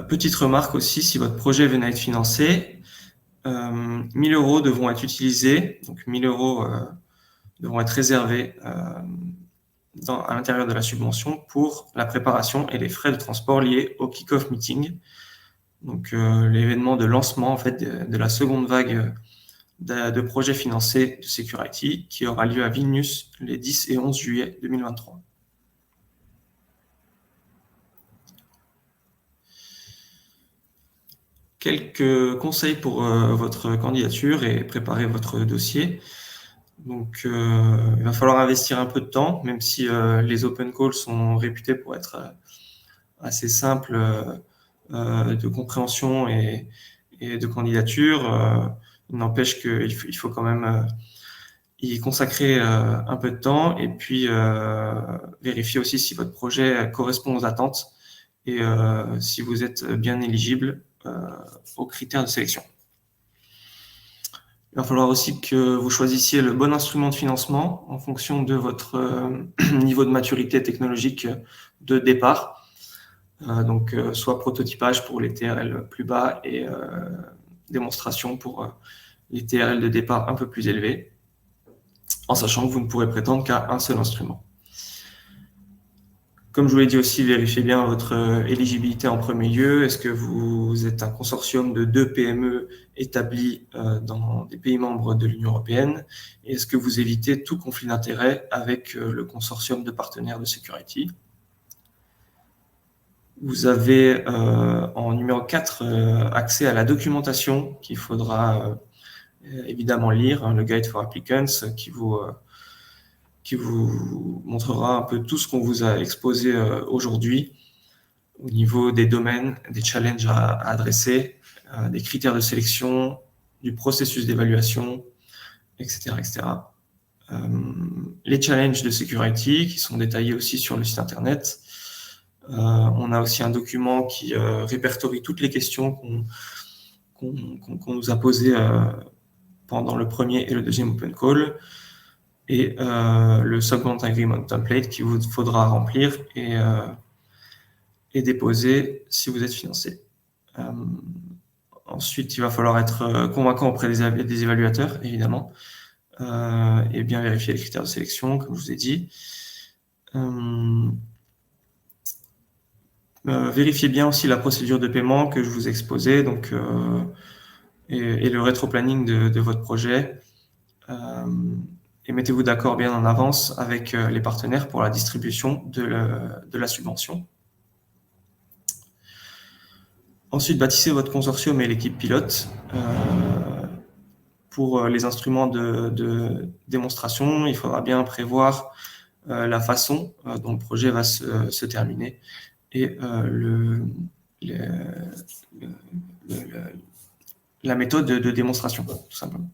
[SPEAKER 3] Petite remarque aussi, si votre projet venait à être financé, 1 000 € devront être utilisés, donc 1 000 € devront être réservés à l'intérieur de la subvention pour la préparation et les frais de transport liés au kick-off meeting, donc l'événement de lancement en fait de la seconde vague de projets financés de Secure-IT qui aura lieu à Vilnius les 10 et 11 juillet 2023. Quelques conseils pour votre candidature et préparer votre dossier. Donc, il va falloir investir un peu de temps, même si les open calls sont réputés pour être assez simples de compréhension et de candidature. Il n'empêche qu'il faut quand même y consacrer un peu de temps et puis vérifier aussi si votre projet correspond aux attentes et si vous êtes bien éligible aux critères de sélection. Il va falloir aussi que vous choisissiez le bon instrument de financement en fonction de votre niveau de maturité technologique de départ. Donc, soit prototypage pour les TRL plus bas et démonstration pour les TRL de départ un peu plus élevés, en sachant que vous ne pourrez prétendre qu'à un seul instrument. Comme je vous l'ai dit aussi, vérifiez bien votre éligibilité en premier lieu. Est-ce que vous êtes un consortium de 2 PME établis dans des pays membres de l'Union européenne? Et est-ce que vous évitez tout conflit d'intérêts avec le consortium de partenaires de Secure-IT? Vous avez en numéro 4 accès à la documentation qu'il faudra évidemment lire, hein, le Guide for Applicants, qui vous montrera un peu tout ce qu'on vous a exposé aujourd'hui au niveau des domaines, des challenges à adresser, des critères de sélection, du processus d'évaluation, etc. etc. Les challenges de Secure-IT qui sont détaillés aussi sur le site internet. On a aussi un document qui répertorie toutes les questions qu'on nous a posées pendant le premier et le deuxième open call, et le Subgrant Agreement Template qu'il vous faudra remplir et déposer si vous êtes financé. Ensuite, il va falloir être convaincant auprès des évaluateurs, évidemment, et bien vérifier les critères de sélection, comme je vous ai dit. Vérifiez bien aussi la procédure de paiement que je vous ai exposée, donc, et le rétro-planning de votre projet. Et mettez-vous d'accord bien en avance avec les partenaires pour la distribution de la subvention. Ensuite, bâtissez votre consortium et l'équipe pilote. Pour les instruments de démonstration, il faudra bien prévoir la façon dont le projet va se terminer et la méthode de démonstration, tout simplement.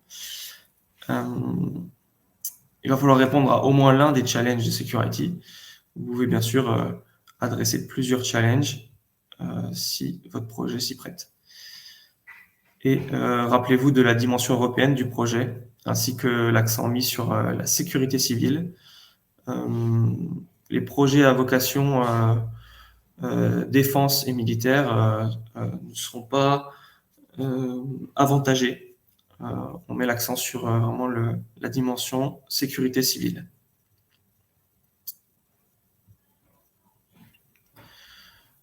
[SPEAKER 3] Il va falloir répondre à au moins l'un des challenges de Secure-IT. Vous pouvez bien sûr adresser plusieurs challenges si votre projet s'y prête. Et rappelez-vous de la dimension européenne du projet, ainsi que l'accent mis sur la sécurité civile. Les projets à vocation défense et militaire ne seront pas avantagés. On met l'accent sur vraiment la dimension sécurité civile.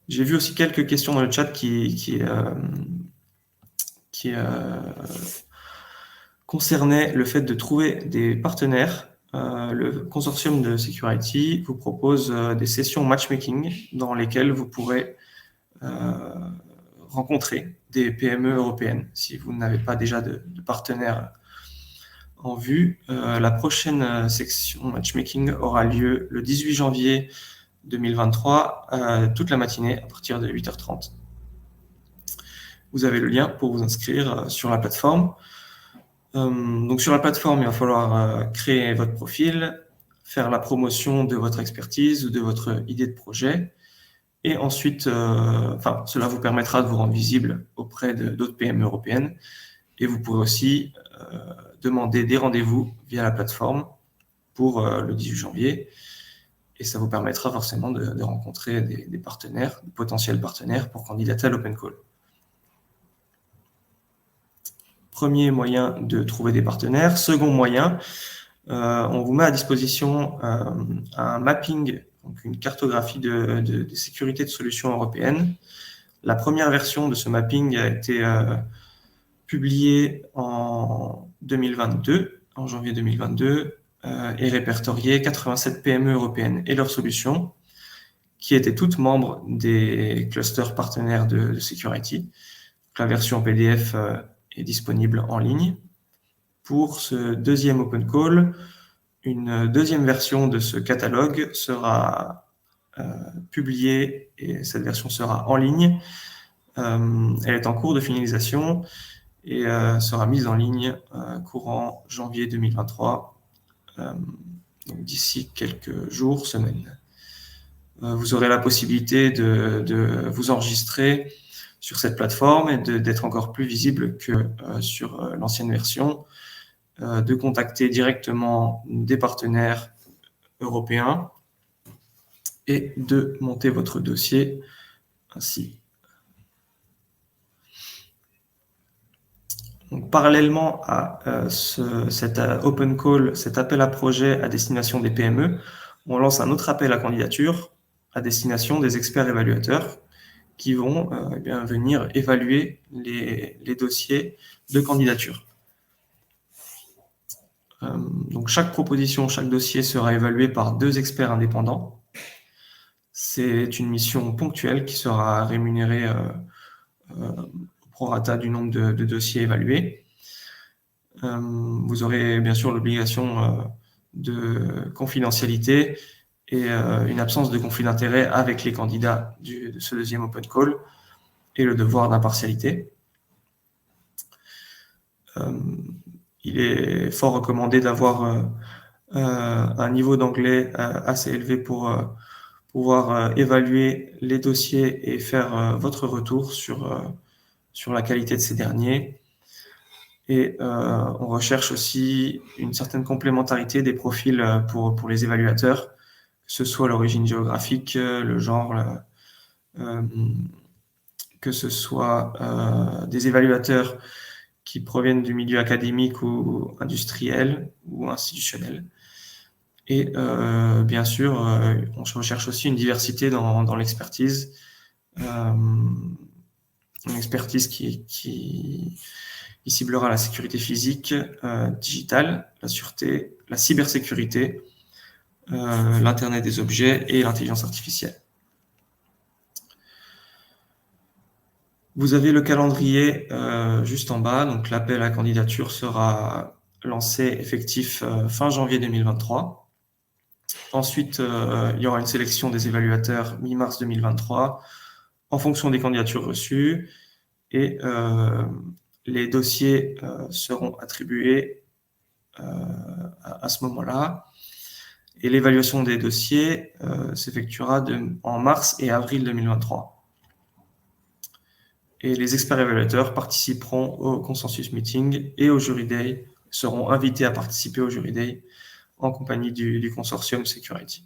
[SPEAKER 3] J'ai vu aussi quelques questions dans le chat qui concernaient le fait de trouver des partenaires. Le consortium de Secure-IT vous propose des sessions matchmaking dans lesquelles vous pourrez rencontrer des PME européennes. Si vous n'avez pas déjà de partenaires en vue, la prochaine section matchmaking aura lieu le 18 janvier 2023, toute la matinée à partir de 8h30. Vous avez le lien pour vous inscrire sur la plateforme. Donc sur la plateforme, il va falloir créer votre profil, faire la promotion de votre expertise ou de votre idée de projet. Et ensuite, cela vous permettra de vous rendre visible auprès d'autres PME européennes. Et vous pourrez aussi demander des rendez-vous via la plateforme pour le 18 janvier. Et ça vous permettra forcément de rencontrer des partenaires, de potentiels partenaires pour candidater à l'Open Call. Premier moyen de trouver des partenaires. Second moyen, on vous met à disposition un mapping, donc une cartographie de sécurité de solutions européennes. La première version de ce mapping a été publiée en 2022, en janvier 2022, et répertorié 87 PME européennes et leurs solutions, qui étaient toutes membres des clusters partenaires de Security. La version PDF est disponible en ligne. Pour ce deuxième Open Call, une deuxième version de ce catalogue sera publiée et cette version sera en ligne. Elle est en cours de finalisation et sera mise en ligne courant janvier 2023, donc d'ici quelques jours, semaines. Vous aurez la possibilité de vous enregistrer sur cette plateforme et d'être encore plus visible que sur l'ancienne version, de contacter directement des partenaires européens et de monter votre dossier ainsi. Donc, parallèlement à cet Open Call, cet appel à projet à destination des PME, on lance un autre appel à candidature à destination des experts évaluateurs qui vont venir évaluer les dossiers de candidature. Donc chaque proposition, chaque dossier sera évalué par 2 experts indépendants. C'est une mission ponctuelle qui sera rémunérée au prorata du nombre de dossiers évalués. Vous aurez bien sûr l'obligation de confidentialité et une absence de conflit d'intérêt avec les candidats de ce deuxième Open Call et le devoir d'impartialité. Il est fort recommandé d'avoir un niveau d'anglais assez élevé pour pouvoir évaluer les dossiers et faire votre retour sur la qualité de ces derniers. Et on recherche aussi une certaine complémentarité des profils pour les évaluateurs, que ce soit l'origine géographique, le genre, que ce soit des évaluateurs qui proviennent du milieu académique ou industriel ou institutionnel. Et bien sûr, on recherche aussi une diversité dans l'expertise, une expertise qui ciblera la sécurité physique, digitale, la sûreté, la cybersécurité, l'Internet des objets et l'intelligence artificielle. Vous avez le calendrier juste en bas, donc l'appel à candidature sera lancé effectif fin janvier 2023. Ensuite, il y aura une sélection des évaluateurs mi-mars 2023 en fonction des candidatures reçues et les dossiers seront attribués à ce moment-là. Et l'évaluation des dossiers s'effectuera en mars et avril 2023. Et les experts évaluateurs participeront au consensus meeting et au jury day, seront invités à participer au jury day en compagnie du consortium Security.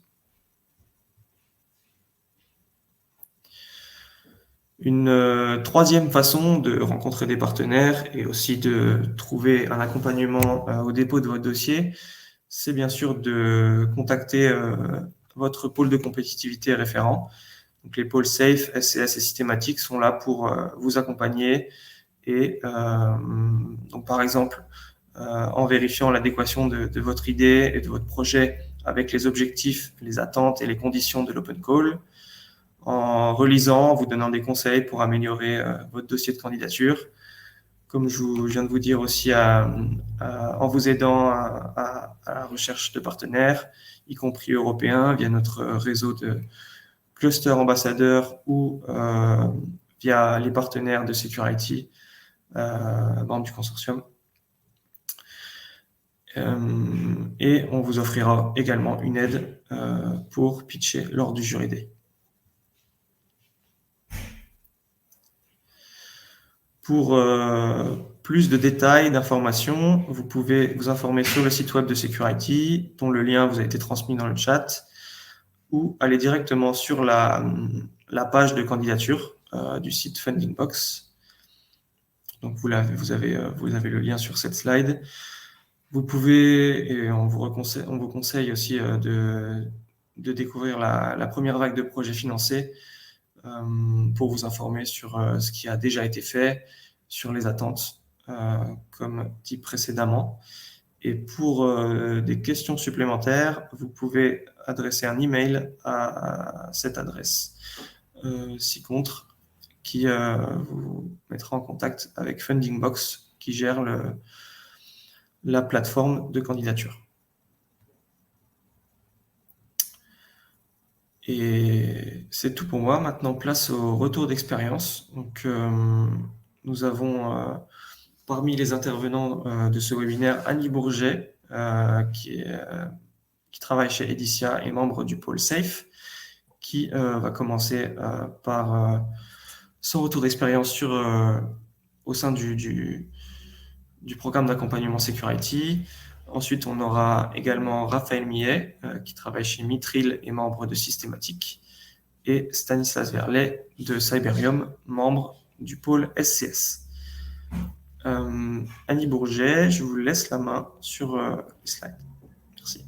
[SPEAKER 3] Une troisième façon de rencontrer des partenaires et aussi de trouver un accompagnement au dépôt de votre dossier, c'est bien sûr de contacter votre pôle de compétitivité référent. Donc les pôles SAFE, SCS et Systématique sont là pour vous accompagner et donc par exemple en vérifiant l'adéquation de votre idée et de votre projet avec les objectifs, les attentes et les conditions de l'Open Call, en relisant, en vous donnant des conseils pour améliorer votre dossier de candidature, comme je viens de vous dire aussi, en vous aidant à la recherche de partenaires, y compris européens, via notre réseau de cluster ambassadeurs ou via les partenaires de Security, membres du consortium. Et on vous offrira également une aide pour pitcher lors du jury day. Pour plus de détails, d'informations, vous pouvez vous informer sur le site web de Security, dont le lien vous a été transmis dans le chat, ou aller directement sur la page de candidature du site Fundingbox. Donc vous avez le lien sur cette slide. Vous pouvez, et on vous conseille aussi de découvrir la première vague de projets financés pour vous informer sur ce qui a déjà été fait, sur les attentes, comme dit précédemment. Et pour des questions supplémentaires, vous pouvez adresser un email à cette adresse ci-contre, qui vous mettra en contact avec Fundingbox, qui gère la plateforme de candidature. Et c'est tout pour moi. Maintenant, place au retour d'expérience. Donc, nous avons parmi les intervenants de ce webinaire Annie Bourget, qui travaille chez Edicia et membre du pôle SAFE, qui va commencer par son retour d'expérience au sein du programme d'accompagnement Security. Ensuite, on aura également Raphaël Millet, qui travaille chez Mitril et membre de Systématique, et Stanislas Verlet de Cyberium, membre du pôle SCS. Annie Bourget, je vous laisse la main sur les slides. Merci.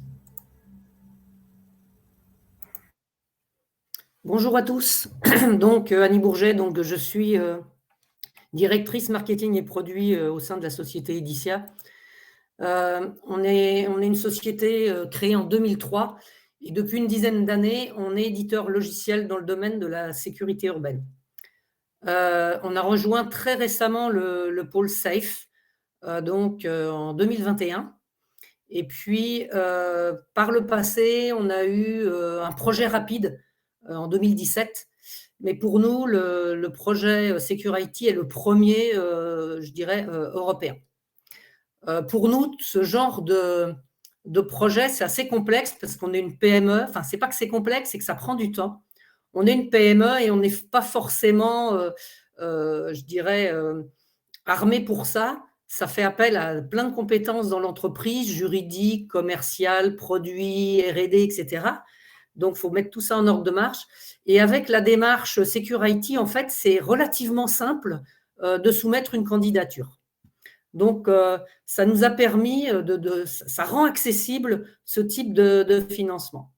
[SPEAKER 4] Bonjour à tous. Donc, Annie Bourget, donc, je suis directrice marketing et produits au sein de la société Edicia. On est une société créée en 2003 et depuis une dizaine d'années, on est éditeur logiciel dans le domaine de la sécurité urbaine. On a rejoint très récemment le pôle SAFE, en 2021. Et puis, par le passé, on a eu un projet rapide en 2017. Mais pour nous, le projet Security est le premier, je dirais, européen. Pour nous, ce genre de projet, c'est assez complexe parce qu'on est une PME. Enfin, c'est pas que c'est complexe, c'est que ça prend du temps. On est une PME et on n'est pas forcément, je dirais, armé pour ça. Ça fait appel à plein de compétences dans l'entreprise, juridique, commercial, produit, R&D, etc. Donc, il faut mettre tout ça en ordre de marche. Et avec la démarche Security, en fait, c'est relativement simple de soumettre une candidature. Donc, ça nous a permis, ça rend accessible ce type de financement.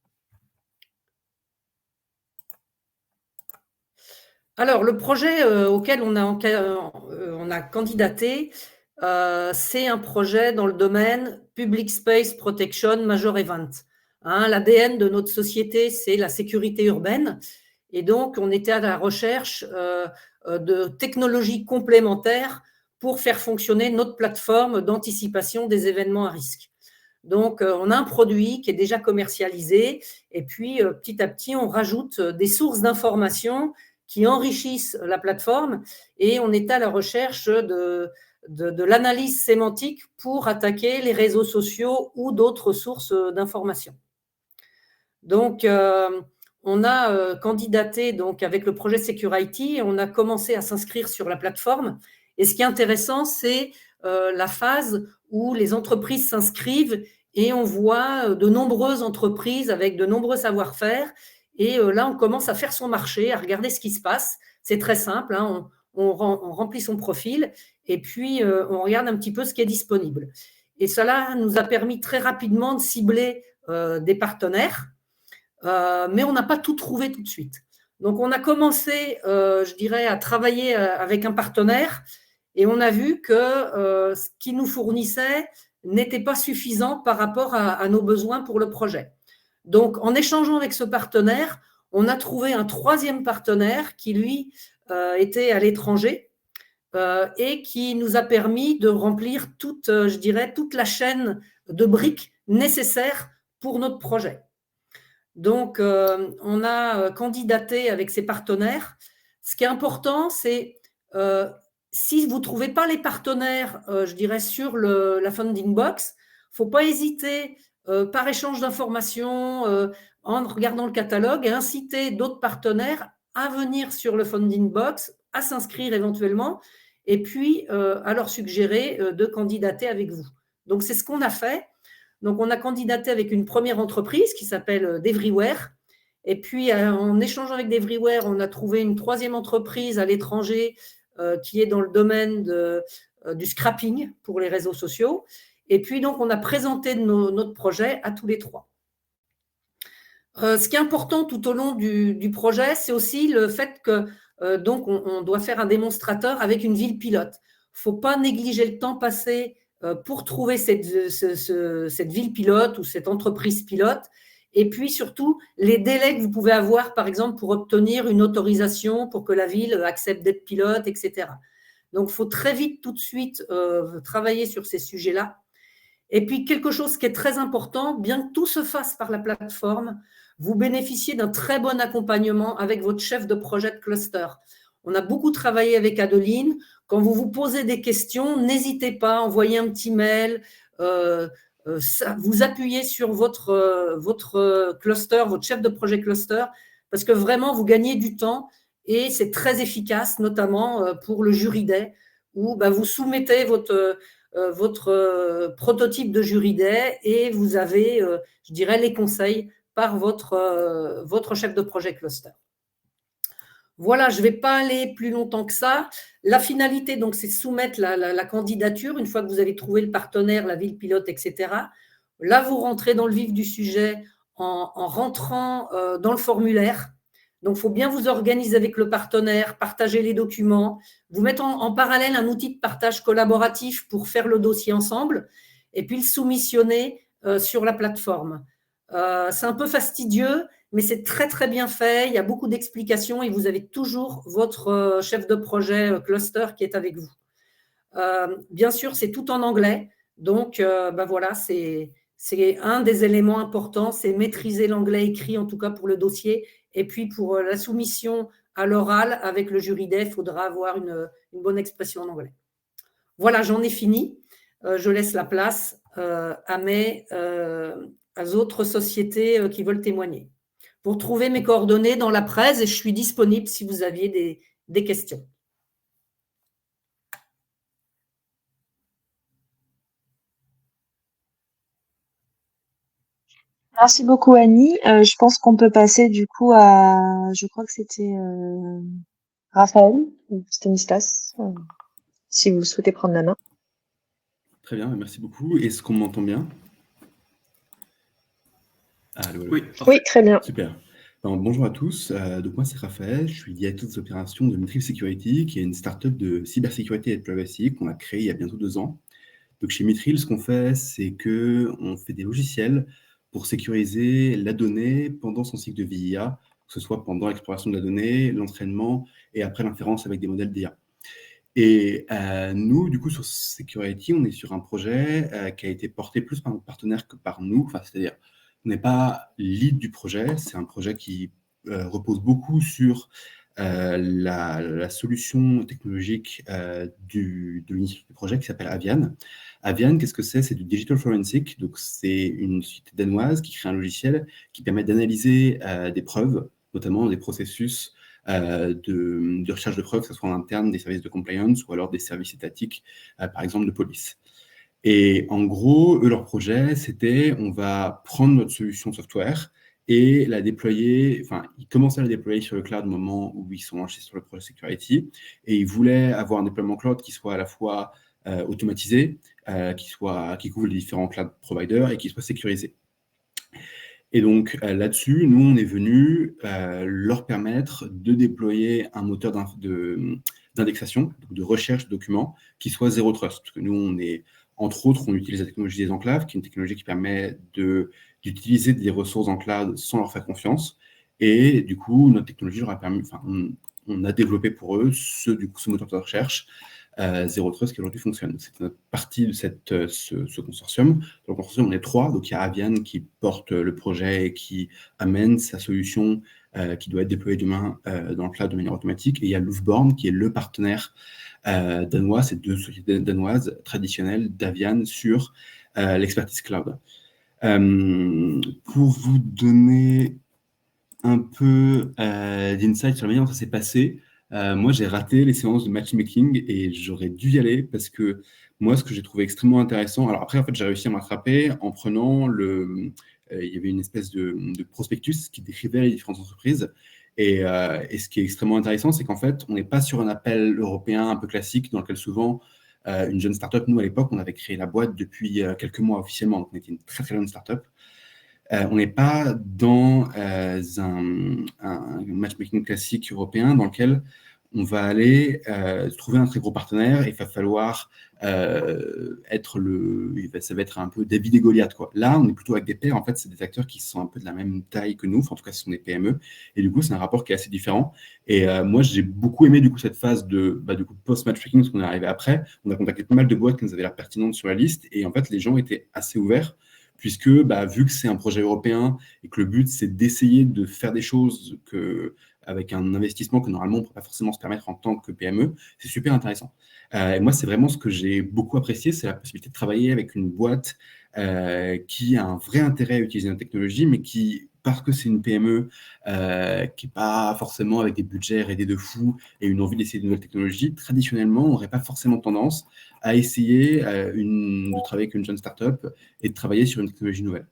[SPEAKER 4] Alors, le projet auquel on a candidaté, c'est un projet dans le domaine Public Space Protection Major Event. L'ADN de notre société, c'est la sécurité urbaine. Et donc, on était à la recherche de technologies complémentaires pour faire fonctionner notre plateforme d'anticipation des événements à risque. Donc, on a un produit qui est déjà commercialisé et puis, petit à petit, on rajoute des sources d'informations qui enrichissent la plateforme et on est à la recherche de l'analyse sémantique pour attaquer les réseaux sociaux ou d'autres sources d'informations. Donc, on a candidaté donc, avec le projet Security et on a commencé à s'inscrire sur la plateforme. Et ce qui est intéressant, c'est la phase où les entreprises s'inscrivent et on voit de nombreuses entreprises avec de nombreux savoir-faire. Et là, on commence à faire son marché, à regarder ce qui se passe. C'est très simple, on remplit son profil et puis on regarde un petit peu ce qui est disponible. Et cela nous a permis très rapidement de cibler des partenaires, mais on n'a pas tout trouvé tout de suite. Donc, on a commencé, je dirais, à travailler avec un partenaire et on a vu que ce qu'il nous fournissait n'était pas suffisant par rapport à nos besoins pour le projet. Donc, en échangeant avec ce partenaire, on a trouvé un troisième partenaire qui, lui, était à l'étranger et qui nous a permis de remplir toute la chaîne de briques nécessaires pour notre projet. Donc, on a candidaté avec ces partenaires. Ce qui est important, c'est si vous ne trouvez pas les partenaires, je dirais, sur la Fundingbox, il ne faut pas hésiter, par échange d'informations, en regardant le catalogue, à inciter d'autres partenaires à venir sur le Fundingbox, à s'inscrire éventuellement. et puis à leur suggérer de candidater avec vous. Donc, c'est ce qu'on a fait. Donc, on a candidaté avec une première entreprise qui s'appelle Devriware. Et puis, en échangeant avec Devriware, on a trouvé une troisième entreprise à l'étranger qui est dans le domaine du scrapping pour les réseaux sociaux. Et puis, donc, on a présenté notre projet à tous les trois. Ce qui est important tout au long du projet, c'est aussi le fait que donc on doit faire un démonstrateur avec une ville pilote. Il ne faut pas négliger le temps passé pour trouver cette ville pilote ou cette entreprise pilote. Et puis surtout, les délais que vous pouvez avoir, par exemple, pour obtenir une autorisation pour que la ville accepte d'être pilote, etc. Donc, il faut très vite, tout de suite, travailler sur ces sujets-là. Et puis, quelque chose qui est très important, bien que tout se fasse par la plateforme, vous bénéficiez d'un très bon accompagnement avec votre chef de projet de cluster. On a beaucoup travaillé avec Adeline. Quand vous vous posez des questions, n'hésitez pas, envoyez un petit mail, vous appuyez sur votre cluster, votre chef de projet cluster, parce que vraiment, vous gagnez du temps et c'est très efficace, notamment pour le jury day, où vous soumettez votre prototype de jury day et vous avez, je dirais, les conseils par votre chef de projet cluster. Voilà, je ne vais pas aller plus longtemps que ça. La finalité, donc, c'est soumettre la candidature une fois que vous avez trouvé le partenaire, la ville pilote, etc. Là, vous rentrez dans le vif du sujet en rentrant dans le formulaire. Donc, il faut bien vous organiser avec le partenaire, partager les documents, vous mettre en parallèle un outil de partage collaboratif pour faire le dossier ensemble et puis le soumissionner sur la plateforme. C'est un peu fastidieux, mais c'est très, très bien fait. Il y a beaucoup d'explications et vous avez toujours votre chef de projet cluster qui est avec vous. Bien sûr, c'est tout en anglais. Donc, voilà, c'est un des éléments importants, c'est maîtriser l'anglais écrit, en tout cas pour le dossier. Et puis, pour la soumission à l'oral avec le jury day, il faudra avoir une bonne expression en anglais. Voilà, j'en ai fini. Je laisse la place à mes autres sociétés qui veulent témoigner. Vous retrouvez mes coordonnées dans la presse et je suis disponible si vous aviez des questions.
[SPEAKER 1] Merci beaucoup Annie. Je pense qu'on peut passer du coup je crois que c'était Raphaël ou Stanislas, si vous souhaitez prendre la main.
[SPEAKER 5] Très bien, merci beaucoup. Est-ce qu'on m'entend bien? Allô, allô.
[SPEAKER 1] Oui, très bien.
[SPEAKER 5] Super. Bonjour à tous. Donc moi, c'est Raphaël. Je suis directeur des opérations de Metril Security, qui est une startup de cybersécurité et de privacy qu'on a créée il y a bientôt 2 ans. Donc chez Metril, ce qu'on fait, c'est qu'on fait des logiciels pour sécuriser la donnée pendant son cycle de vie IA, que ce soit pendant l'exploration de la donnée, l'entraînement et après l'inférence avec des modèles d'IA. Et nous, du coup, sur Security, on est sur un projet qui a été porté plus par notre partenaire que par nous. Enfin, c'est-à-dire, on n'est pas lead du projet. C'est un projet qui repose beaucoup sur la solution technologique de l'initiative du projet qui s'appelle Avian. Avian, qu'est-ce que c'est? C'est du digital forensic. Donc, c'est une société danoise qui crée un logiciel qui permet d'analyser des preuves, notamment des processus de recherche de preuves, que ce soit en interne des services de compliance ou alors des services étatiques, par exemple de police. Et en gros, eux, leur projet, c'était on va prendre notre solution software et la déployer, enfin, ils commençaient à la déployer sur le cloud au moment où ils sont lancés sur le projet Security, et ils voulaient avoir un déploiement cloud qui soit à la fois automatisé, qui couvre les différents cloud providers et qui soit sécurisé. Et donc là-dessus, nous, on est venu leur permettre de déployer un moteur d'indexation, de recherche de documents, qui soit zéro trust. Parce que nous, entre autres, on utilise la technologie des enclaves, qui est une technologie qui permet d'utiliser des ressources en cloud sans leur faire confiance. Et du coup, notre technologie leur a permis, on a développé pour eux ce moteur de recherche Zero Trust qui aujourd'hui fonctionne. C'est notre partie de ce consortium. Dans le consortium, on est 3. Donc, il y a Avian qui porte le projet et qui amène sa solution qui doit être déployée demain dans le cloud de manière automatique. Et il y a Louvborn qui est le partenaire danois, ces 2 sociétés danoises traditionnelles d'Avian sur l'expertise cloud. Pour vous donner un peu d'insight sur la manière dont ça s'est passé, Moi, j'ai raté les séances de matchmaking et j'aurais dû y aller parce que moi, ce que j'ai trouvé extrêmement intéressant, alors après, en fait, j'ai réussi à m'attraper en prenant il y avait une espèce de prospectus qui décrivait les différentes entreprises. Et ce qui est extrêmement intéressant, c'est qu'en fait, on n'est pas sur un appel européen un peu classique dans lequel souvent une jeune startup, nous à l'époque, on avait créé la boîte depuis quelques mois officiellement, donc on était une très très jeune startup. On n'est pas dans un matchmaking classique européen dans lequel on va aller trouver un très gros partenaire et il va falloir ça va être un peu David et Goliath, quoi. Là, on est plutôt avec des pairs. En fait, c'est des acteurs qui sont un peu de la même taille que nous. Enfin, en tout cas, ce sont des PME. Et du coup, c'est un rapport qui est assez différent. Et moi, j'ai beaucoup aimé du coup cette phase de post-matchmaking, ce qu'on est arrivé après. On a contacté pas mal de boîtes qui nous avaient l'air pertinentes sur la liste. Et en fait, les gens étaient assez ouverts puisque vu que c'est un projet européen et que le but, c'est d'essayer de faire des choses avec un investissement que normalement, on ne peut pas forcément se permettre en tant que PME, c'est super intéressant. Et moi, c'est vraiment ce que j'ai beaucoup apprécié, c'est la possibilité de travailler avec une boîte qui a un vrai intérêt à utiliser la technologie, mais qui, parce que c'est une PME qui n'est pas forcément avec des budgets R&D de fou et une envie d'essayer de nouvelles technologies, traditionnellement, on n'aurait pas forcément tendance à essayer de travailler avec une jeune startup et de travailler sur une technologie nouvelle.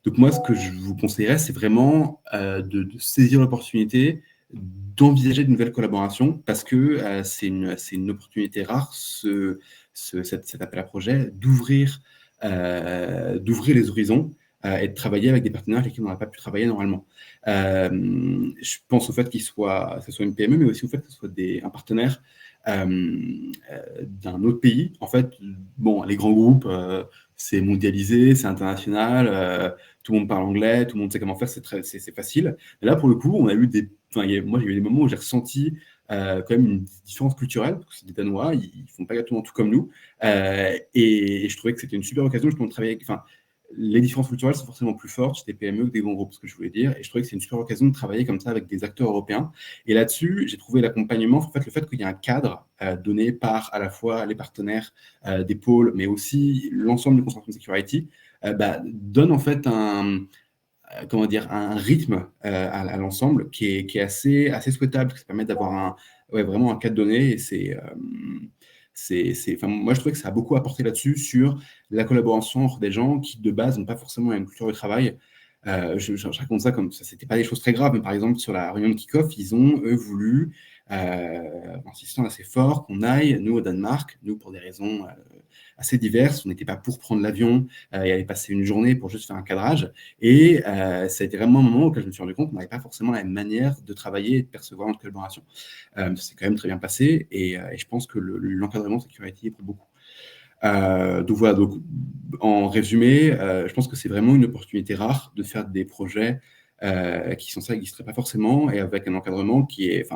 [SPEAKER 5] Donc moi, ce que je vous conseillerais, c'est vraiment de saisir l'opportunité, d'envisager de nouvelles collaborations, parce que c'est une opportunité rare, cet appel à projet, d'ouvrir les horizons et de travailler avec des partenaires avec qui on n'aurait pas pu travailler normalement. Je pense au fait que ce soit une PME, mais aussi au fait que ce soit un partenaire d'un autre pays. En fait, bon, les grands groupes, c'est mondialisé, c'est international, tout le monde parle anglais, tout le monde sait comment faire, c'est facile. Mais là, pour le coup, on a eu moi, j'ai eu des moments où j'ai ressenti quand même une différence culturelle, parce que c'est des Danois, ils font pas exactement tout comme nous. Et je trouvais que c'était une super occasion justement de travailler avec, les différences culturelles sont forcément plus fortes chez des PME que des grands groupes, ce que je voulais dire. Et je trouvais que c'est une super occasion de travailler comme ça avec des acteurs européens. Et là-dessus, j'ai trouvé l'accompagnement, en fait, le fait qu'il y a un cadre donné par à la fois les partenaires des pôles, mais aussi l'ensemble du consortium Security, donne en fait un rythme à l'ensemble qui est assez souhaitable, parce que ça permet d'avoir vraiment un cadre donné. Et moi, je trouvais que ça a beaucoup apporté là-dessus sur la collaboration entre des gens qui, de base, n'ont pas forcément la même culture de travail. Je raconte ça comme ça, c'était pas des choses très graves, mais par exemple, sur la réunion de kick-off, ils ont, eux, voulu, en insistant assez fort, qu'on aille, nous, au Danemark, nous, pour des raisons assez diverses. On n'était pas pour prendre l'avion et aller passer une journée pour juste faire un cadrage. Et ça a été vraiment un moment où je me suis rendu compte qu'on n'avait pas forcément la même manière de travailler et de percevoir notre collaboration. Ça s'est quand même très bien passé et je pense que l'encadrement de Security est pour beaucoup. Donc voilà, en résumé, je pense que c'est vraiment une opportunité rare de faire des projets qui sans ça n'existeraient pas forcément et avec un encadrement qui est,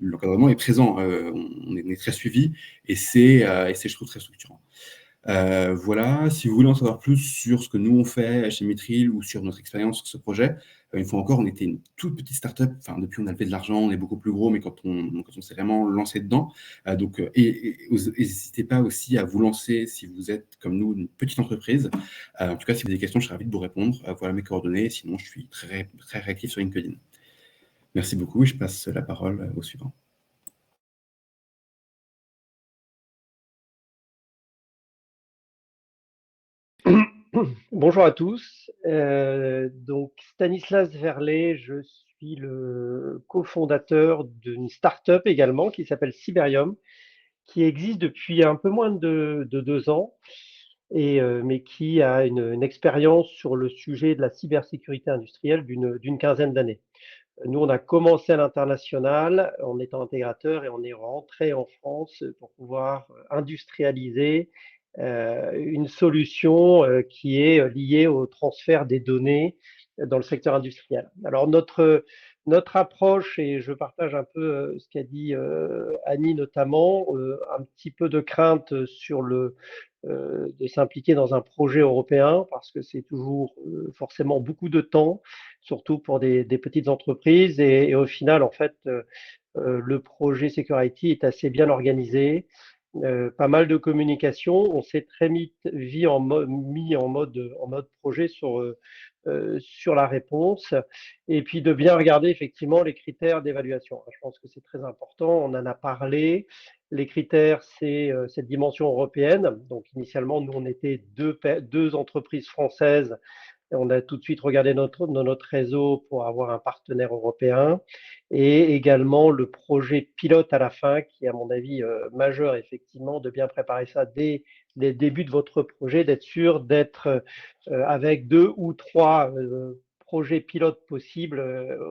[SPEAKER 5] l'encadrement est présent, on est très suivi et c'est, je trouve, très structurant. Voilà, si vous voulez en savoir plus sur ce que nous on fait chez Mithril ou sur notre expérience sur ce projet, une fois encore, on était une toute petite startup. Depuis, on a levé de l'argent, on est beaucoup plus gros, mais quand on s'est vraiment lancé dedans, n'hésitez pas aussi à vous lancer si vous êtes comme nous une petite entreprise. En tout cas, si vous avez des questions, je serai ravi de vous répondre. Voilà mes coordonnées. Sinon, je suis très très réactif sur LinkedIn. Merci beaucoup et je passe la parole au suivant.
[SPEAKER 6] Bonjour à tous. Donc Stanislas Verlet, je suis le cofondateur d'une start-up également qui s'appelle Cyberium, qui existe depuis un peu moins de 2 ans, mais qui a une expérience sur le sujet de la cybersécurité industrielle d'une quinzaine d'années. Nous, on a commencé à l'international en étant intégrateur et on est rentré en France pour pouvoir industrialiser une solution qui est liée au transfert des données dans le secteur industriel. Alors notre approche, et je partage un peu ce qu'a dit Annie notamment, un petit peu de crainte sur de s'impliquer dans un projet européen parce que c'est toujours forcément beaucoup de temps, surtout pour des petites entreprises. Et au final, en fait, le projet Security est assez bien organisé. Pas mal de communication. On s'est très mis en mode projet sur sur la réponse, et puis de bien regarder effectivement les critères d'évaluation. Je pense que c'est très important, on en a parlé. Les critères, c'est cette dimension européenne. Donc initialement, nous, on était deux entreprises françaises. Et on a tout de suite regardé dans notre réseau pour avoir un partenaire européen, et également le projet pilote à la fin, qui est à mon avis majeur, effectivement, de bien préparer ça dès le début de votre projet, d'être sûr d'être avec 2 ou 3 projets pilotes possibles,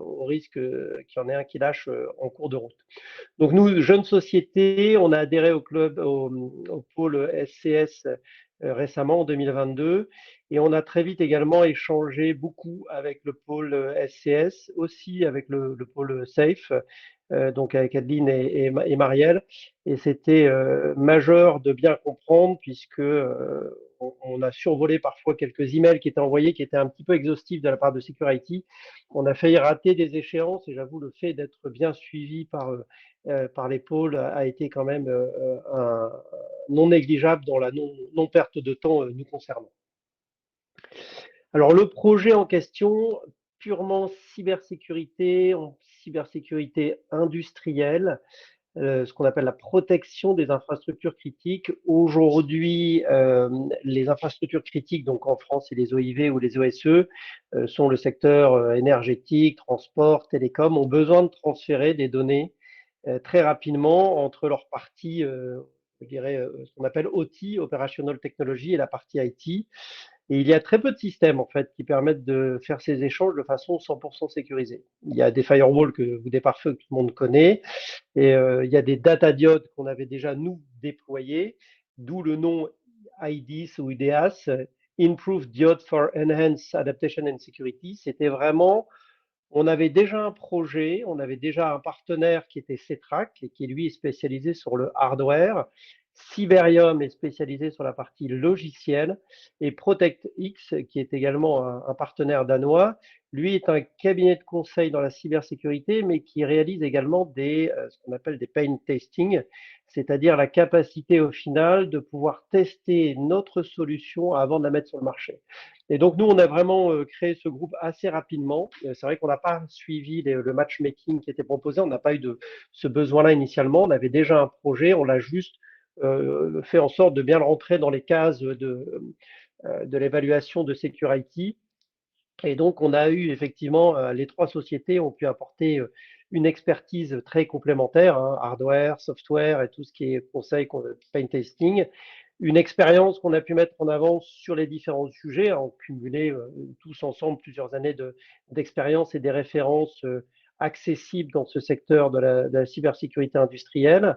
[SPEAKER 6] au risque qu'il y en ait un qui lâche en cours de route. Donc nous, jeune société, on a adhéré au club, au pôle SCS récemment en 2022, et on a très vite également échangé beaucoup avec le pôle SCS, aussi avec le pôle SAFE, donc avec Adeline et Marielle, et c'était majeur de bien comprendre, puisque on a survolé parfois quelques emails qui étaient envoyés, qui étaient un petit peu exhaustifs de la part de Security. On a failli rater des échéances, et j'avoue, le fait d'être bien suivi par les pôles a été quand même non négligeable dans la non-perte de temps nous concernant. Alors le projet en question, purement cybersécurité, en cybersécurité industrielle, ce qu'on appelle la protection des infrastructures critiques. Aujourd'hui, les infrastructures critiques, donc en France, c'est les OIV ou les OSE, sont le secteur énergétique, transport, télécom, ont besoin de transférer des données très rapidement entre leur partie, je dirais, ce qu'on appelle OT, Operational Technology, et la partie IT. Et il y a très peu de systèmes en fait qui permettent de faire ces échanges de façon 100% sécurisée. Il y a des firewalls des pare-feux que tout le monde connaît, et il y a des data diodes qu'on avait déjà nous déployés, d'où le nom IDIS ou IDEAS, Improved Diode for Enhanced Adaptation and Security. C'était vraiment, on avait déjà un projet, on avait déjà un partenaire qui était Cetrac et qui lui est spécialisé sur le hardware. Cyberium est spécialisé sur la partie logicielle, et ProtectX, qui est également un partenaire danois, lui est un cabinet de conseil dans la cybersécurité, mais qui réalise également ce qu'on appelle des pain testing, c'est-à-dire la capacité au final de pouvoir tester notre solution avant de la mettre sur le marché. Et donc nous, on a vraiment créé ce groupe assez rapidement. C'est vrai qu'on n'a pas suivi le matchmaking qui était proposé, on n'a pas eu ce besoin-là initialement, on avait déjà un projet, on l'a juste fait en sorte de bien le rentrer dans les cases de l'évaluation de Security. Et donc, on a eu effectivement, les 3 sociétés ont pu apporter une expertise très complémentaire, hardware, software et tout ce qui est conseil, pain testing. Une expérience qu'on a pu mettre en avant sur les différents sujets, en cumuler tous ensemble plusieurs années d'expérience et des références accessibles dans ce secteur de la cybersécurité industrielle.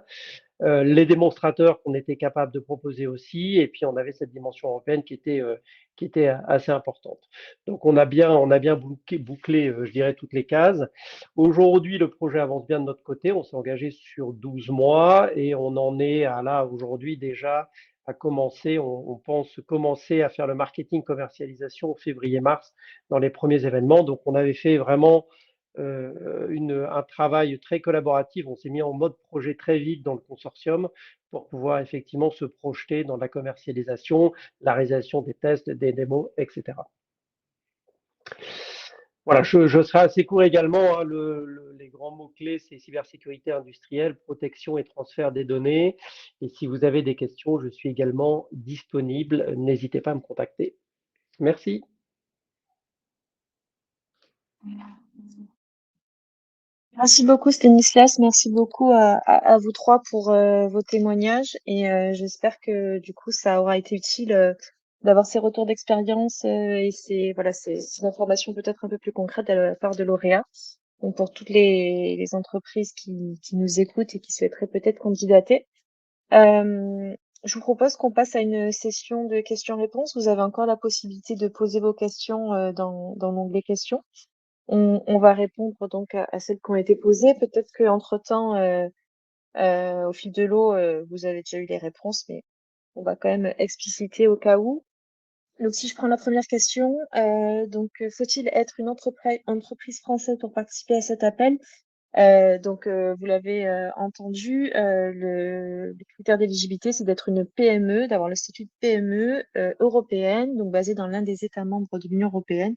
[SPEAKER 6] Les démonstrateurs qu'on était capable de proposer aussi, et puis on avait cette dimension européenne qui était assez importante. Donc on a bien bouclé, je dirais, toutes les cases. Aujourd'hui, le projet avance bien de notre côté, on s'est engagé sur 12 mois, et on en est là aujourd'hui déjà à commencer, on pense commencer à faire le marketing commercialisation février-mars dans les premiers événements. Donc on avait fait vraiment un travail très collaboratif. On s'est mis en mode projet très vite dans le consortium pour pouvoir effectivement se projeter dans la commercialisation, la réalisation des tests, des démos, etc. Voilà, je serai assez court également. Les grands mots-clés, c'est cybersécurité industrielle, protection et transfert des données. Et si vous avez des questions, je suis également disponible. N'hésitez pas à me contacter. Merci.
[SPEAKER 1] Merci beaucoup Stanislas, merci beaucoup à vous 3 pour vos témoignages, et j'espère que du coup ça aura été utile d'avoir ces retours d'expérience et ces informations peut-être un peu plus concrètes de la part de lauréats. Donc pour toutes les entreprises qui nous écoutent et qui souhaiteraient peut-être candidater. Je vous propose qu'on passe à une session de questions-réponses. Vous avez encore la possibilité de poser vos questions dans l'onglet questions. On va répondre donc à celles qui ont été posées. Peut-être qu'entre-temps, au fil de l'eau, vous avez déjà eu les réponses, mais on va quand même expliciter au cas où. Donc, si je prends la première question, faut-il être une entreprise française pour participer à cet appel? Vous l'avez entendu, le critère d'éligibilité, c'est d'être une PME, d'avoir le statut de PME européenne, donc basée dans l'un des États membres de l'Union européenne,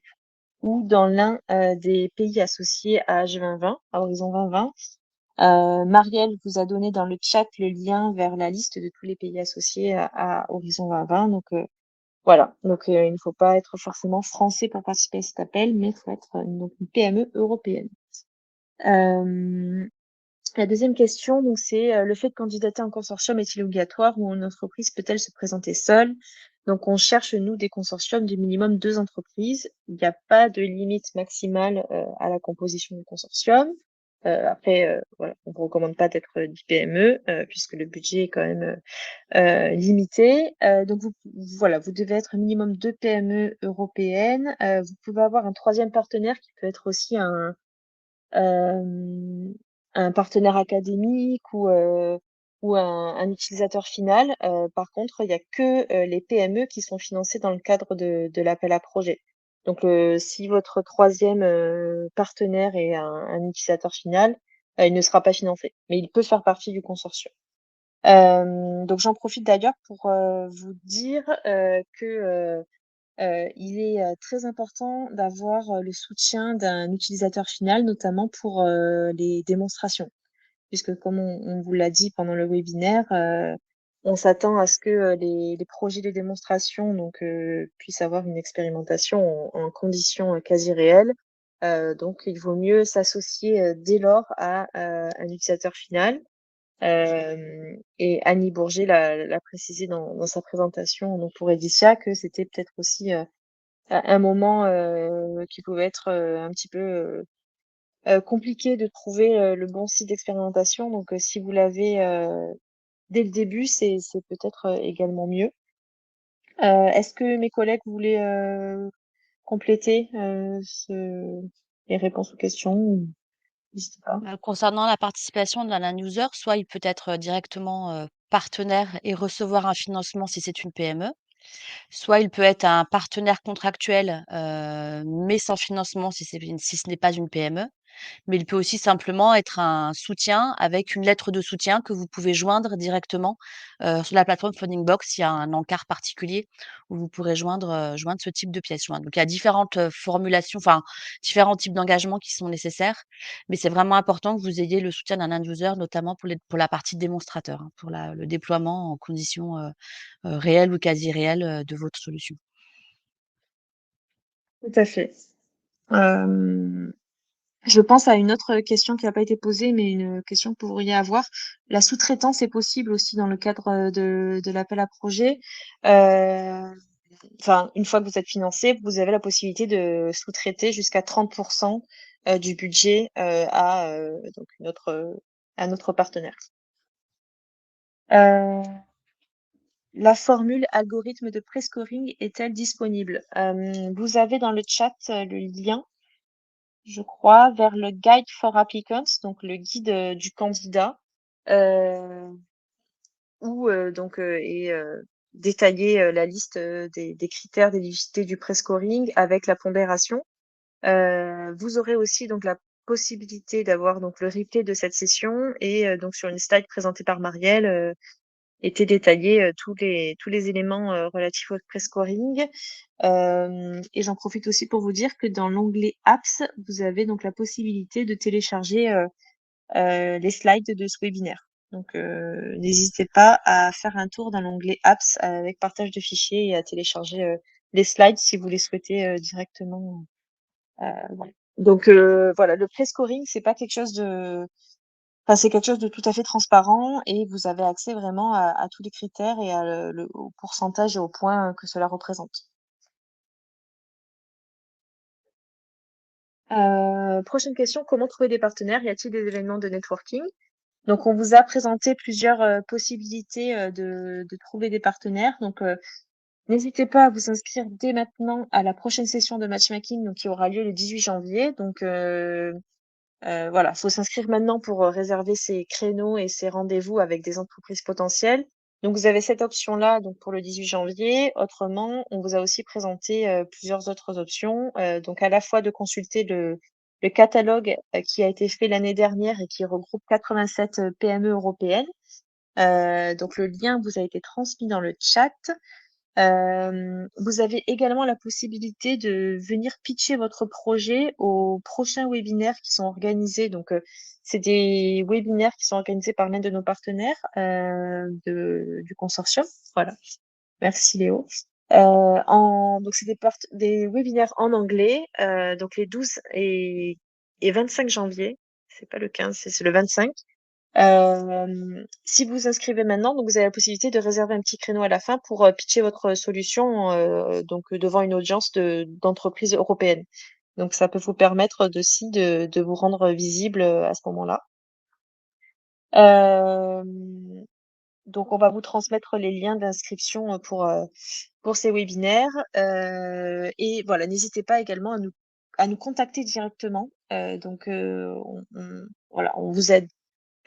[SPEAKER 1] ou dans l'un des pays associés à H2020, à Horizon 2020. Marielle vous a donné dans le chat le lien vers la liste de tous les pays associés à Horizon 2020. Donc voilà, donc il ne faut pas être forcément français pour participer à cet appel, mais il faut être donc une PME européenne. La deuxième question, donc, c'est le fait de candidater en consortium est-il obligatoire ou une entreprise peut-elle se présenter seule? Donc, on cherche, nous, des consortiums de minimum 2 entreprises. Il n'y a pas de limite maximale à la composition du consortium. Après, voilà, on ne vous recommande pas d'être 10 PME puisque le budget est quand même limité. Donc, voilà, vous devez être minimum 2 PME européennes. Vous pouvez avoir un troisième partenaire qui peut être aussi un partenaire académique ou un utilisateur final. Par contre, il n'y a que les PME qui sont financées dans le cadre de l'appel à projet. Donc, si votre troisième partenaire est un utilisateur final, il ne sera pas financé, mais il peut faire partie du consortium. Donc, j'en profite d'ailleurs pour vous dire que il est très important d'avoir le soutien d'un utilisateur final, notamment pour les démonstrations. Puisque comme on vous l'a dit pendant le webinaire, on s'attend à ce que les projets de démonstration donc, puissent avoir une expérimentation en conditions quasi réelles. Donc, il vaut mieux s'associer dès lors à un utilisateur final. Et Annie Bourget l'a précisé dans sa présentation donc pour Editia que c'était peut-être aussi un moment qui pouvait être un petit peu compliqué de trouver le bon site d'expérimentation. Donc, si vous l'avez dès le début, c'est peut-être également mieux. Est-ce que mes collègues voulaient compléter les réponses aux questions? N'hésitez pas.
[SPEAKER 2] Concernant la participation dans la newser, soit il peut être directement partenaire et recevoir un financement si c'est une PME, soit il peut être un partenaire contractuel, mais sans financement si ce n'est pas une PME. Mais il peut aussi simplement être un soutien avec une lettre de soutien que vous pouvez joindre directement, sur la plateforme Fundingbox. Il y a un encart particulier où vous pourrez joindre ce type de pièce jointe. Donc il y a différentes, formulations, enfin différents types d'engagements qui sont nécessaires, mais c'est vraiment important que vous ayez le soutien d'un end user, notamment pour la partie démonstrateur, hein, pour le déploiement en conditions, réelles ou quasi réelles, de votre solution.
[SPEAKER 1] Tout à fait. Je pense à une autre question qui n'a pas été posée, mais une question que vous pourriez avoir. La sous-traitance est possible aussi dans le cadre de l'appel à projet. Enfin, une fois que vous êtes financé, vous avez la possibilité de sous-traiter jusqu'à 30% du budget à donc un autre partenaire. La formule algorithme de prescoring est-elle disponible? Vous avez dans le chat le lien, je crois, vers le Guide for Applicants, donc le guide du candidat, où donc est détaillée la liste des critères d'éligibilité du prescoring avec la pondération. Vous aurez aussi donc la possibilité d'avoir donc le replay de cette session et donc sur une slide présentée par Marielle étaient détaillés tous les éléments relatifs au prescoring. Et j'en profite aussi pour vous dire que dans l'onglet Apps, vous avez donc la possibilité de télécharger les slides de ce webinaire. Donc, n'hésitez pas à faire un tour dans l'onglet Apps avec partage de fichiers et à télécharger les slides si vous les souhaitez directement. Voilà. Donc, voilà, le prescoring, c'est pas quelque chose de Enfin, c'est quelque chose de tout à fait transparent et vous avez accès vraiment à tous les critères et au pourcentage et aux points que cela représente. Prochaine question, comment trouver des partenaires? Y a-t-il des événements de networking? Donc, on vous a présenté plusieurs possibilités de trouver des partenaires. Donc, n'hésitez pas à vous inscrire dès maintenant à la prochaine session de matchmaking donc, qui aura lieu le 18 janvier. Donc, voilà, faut s'inscrire maintenant pour réserver ces créneaux et ces rendez-vous avec des entreprises potentielles. Donc, vous avez cette option-là donc pour le 18 janvier. Autrement, on vous a aussi présenté plusieurs autres options. Donc, à la fois de consulter le catalogue qui a été fait l'année dernière et qui regroupe 87 PME européennes. Donc, le lien vous a été transmis dans le chat. Vous avez également la possibilité de venir pitcher votre projet aux prochains webinaires qui sont organisés. Donc, c'est des webinaires qui sont organisés par l'un de nos partenaires du consortium. Voilà. Merci Léo. Donc, c'est des webinaires en anglais, donc les 12 et 25 janvier. C'est pas le 15, c'est le 25. Si vous vous inscrivez maintenant, donc vous avez la possibilité de réserver un petit créneau à la fin pour pitcher votre solution devant une audience d'entreprises européennes. Donc ça peut vous permettre aussi de vous rendre visible à ce moment-là. Euh, donc on va vous transmettre les liens d'inscription pour ces webinaires. Et voilà, n'hésitez pas également à nous contacter directement. Voilà, on vous a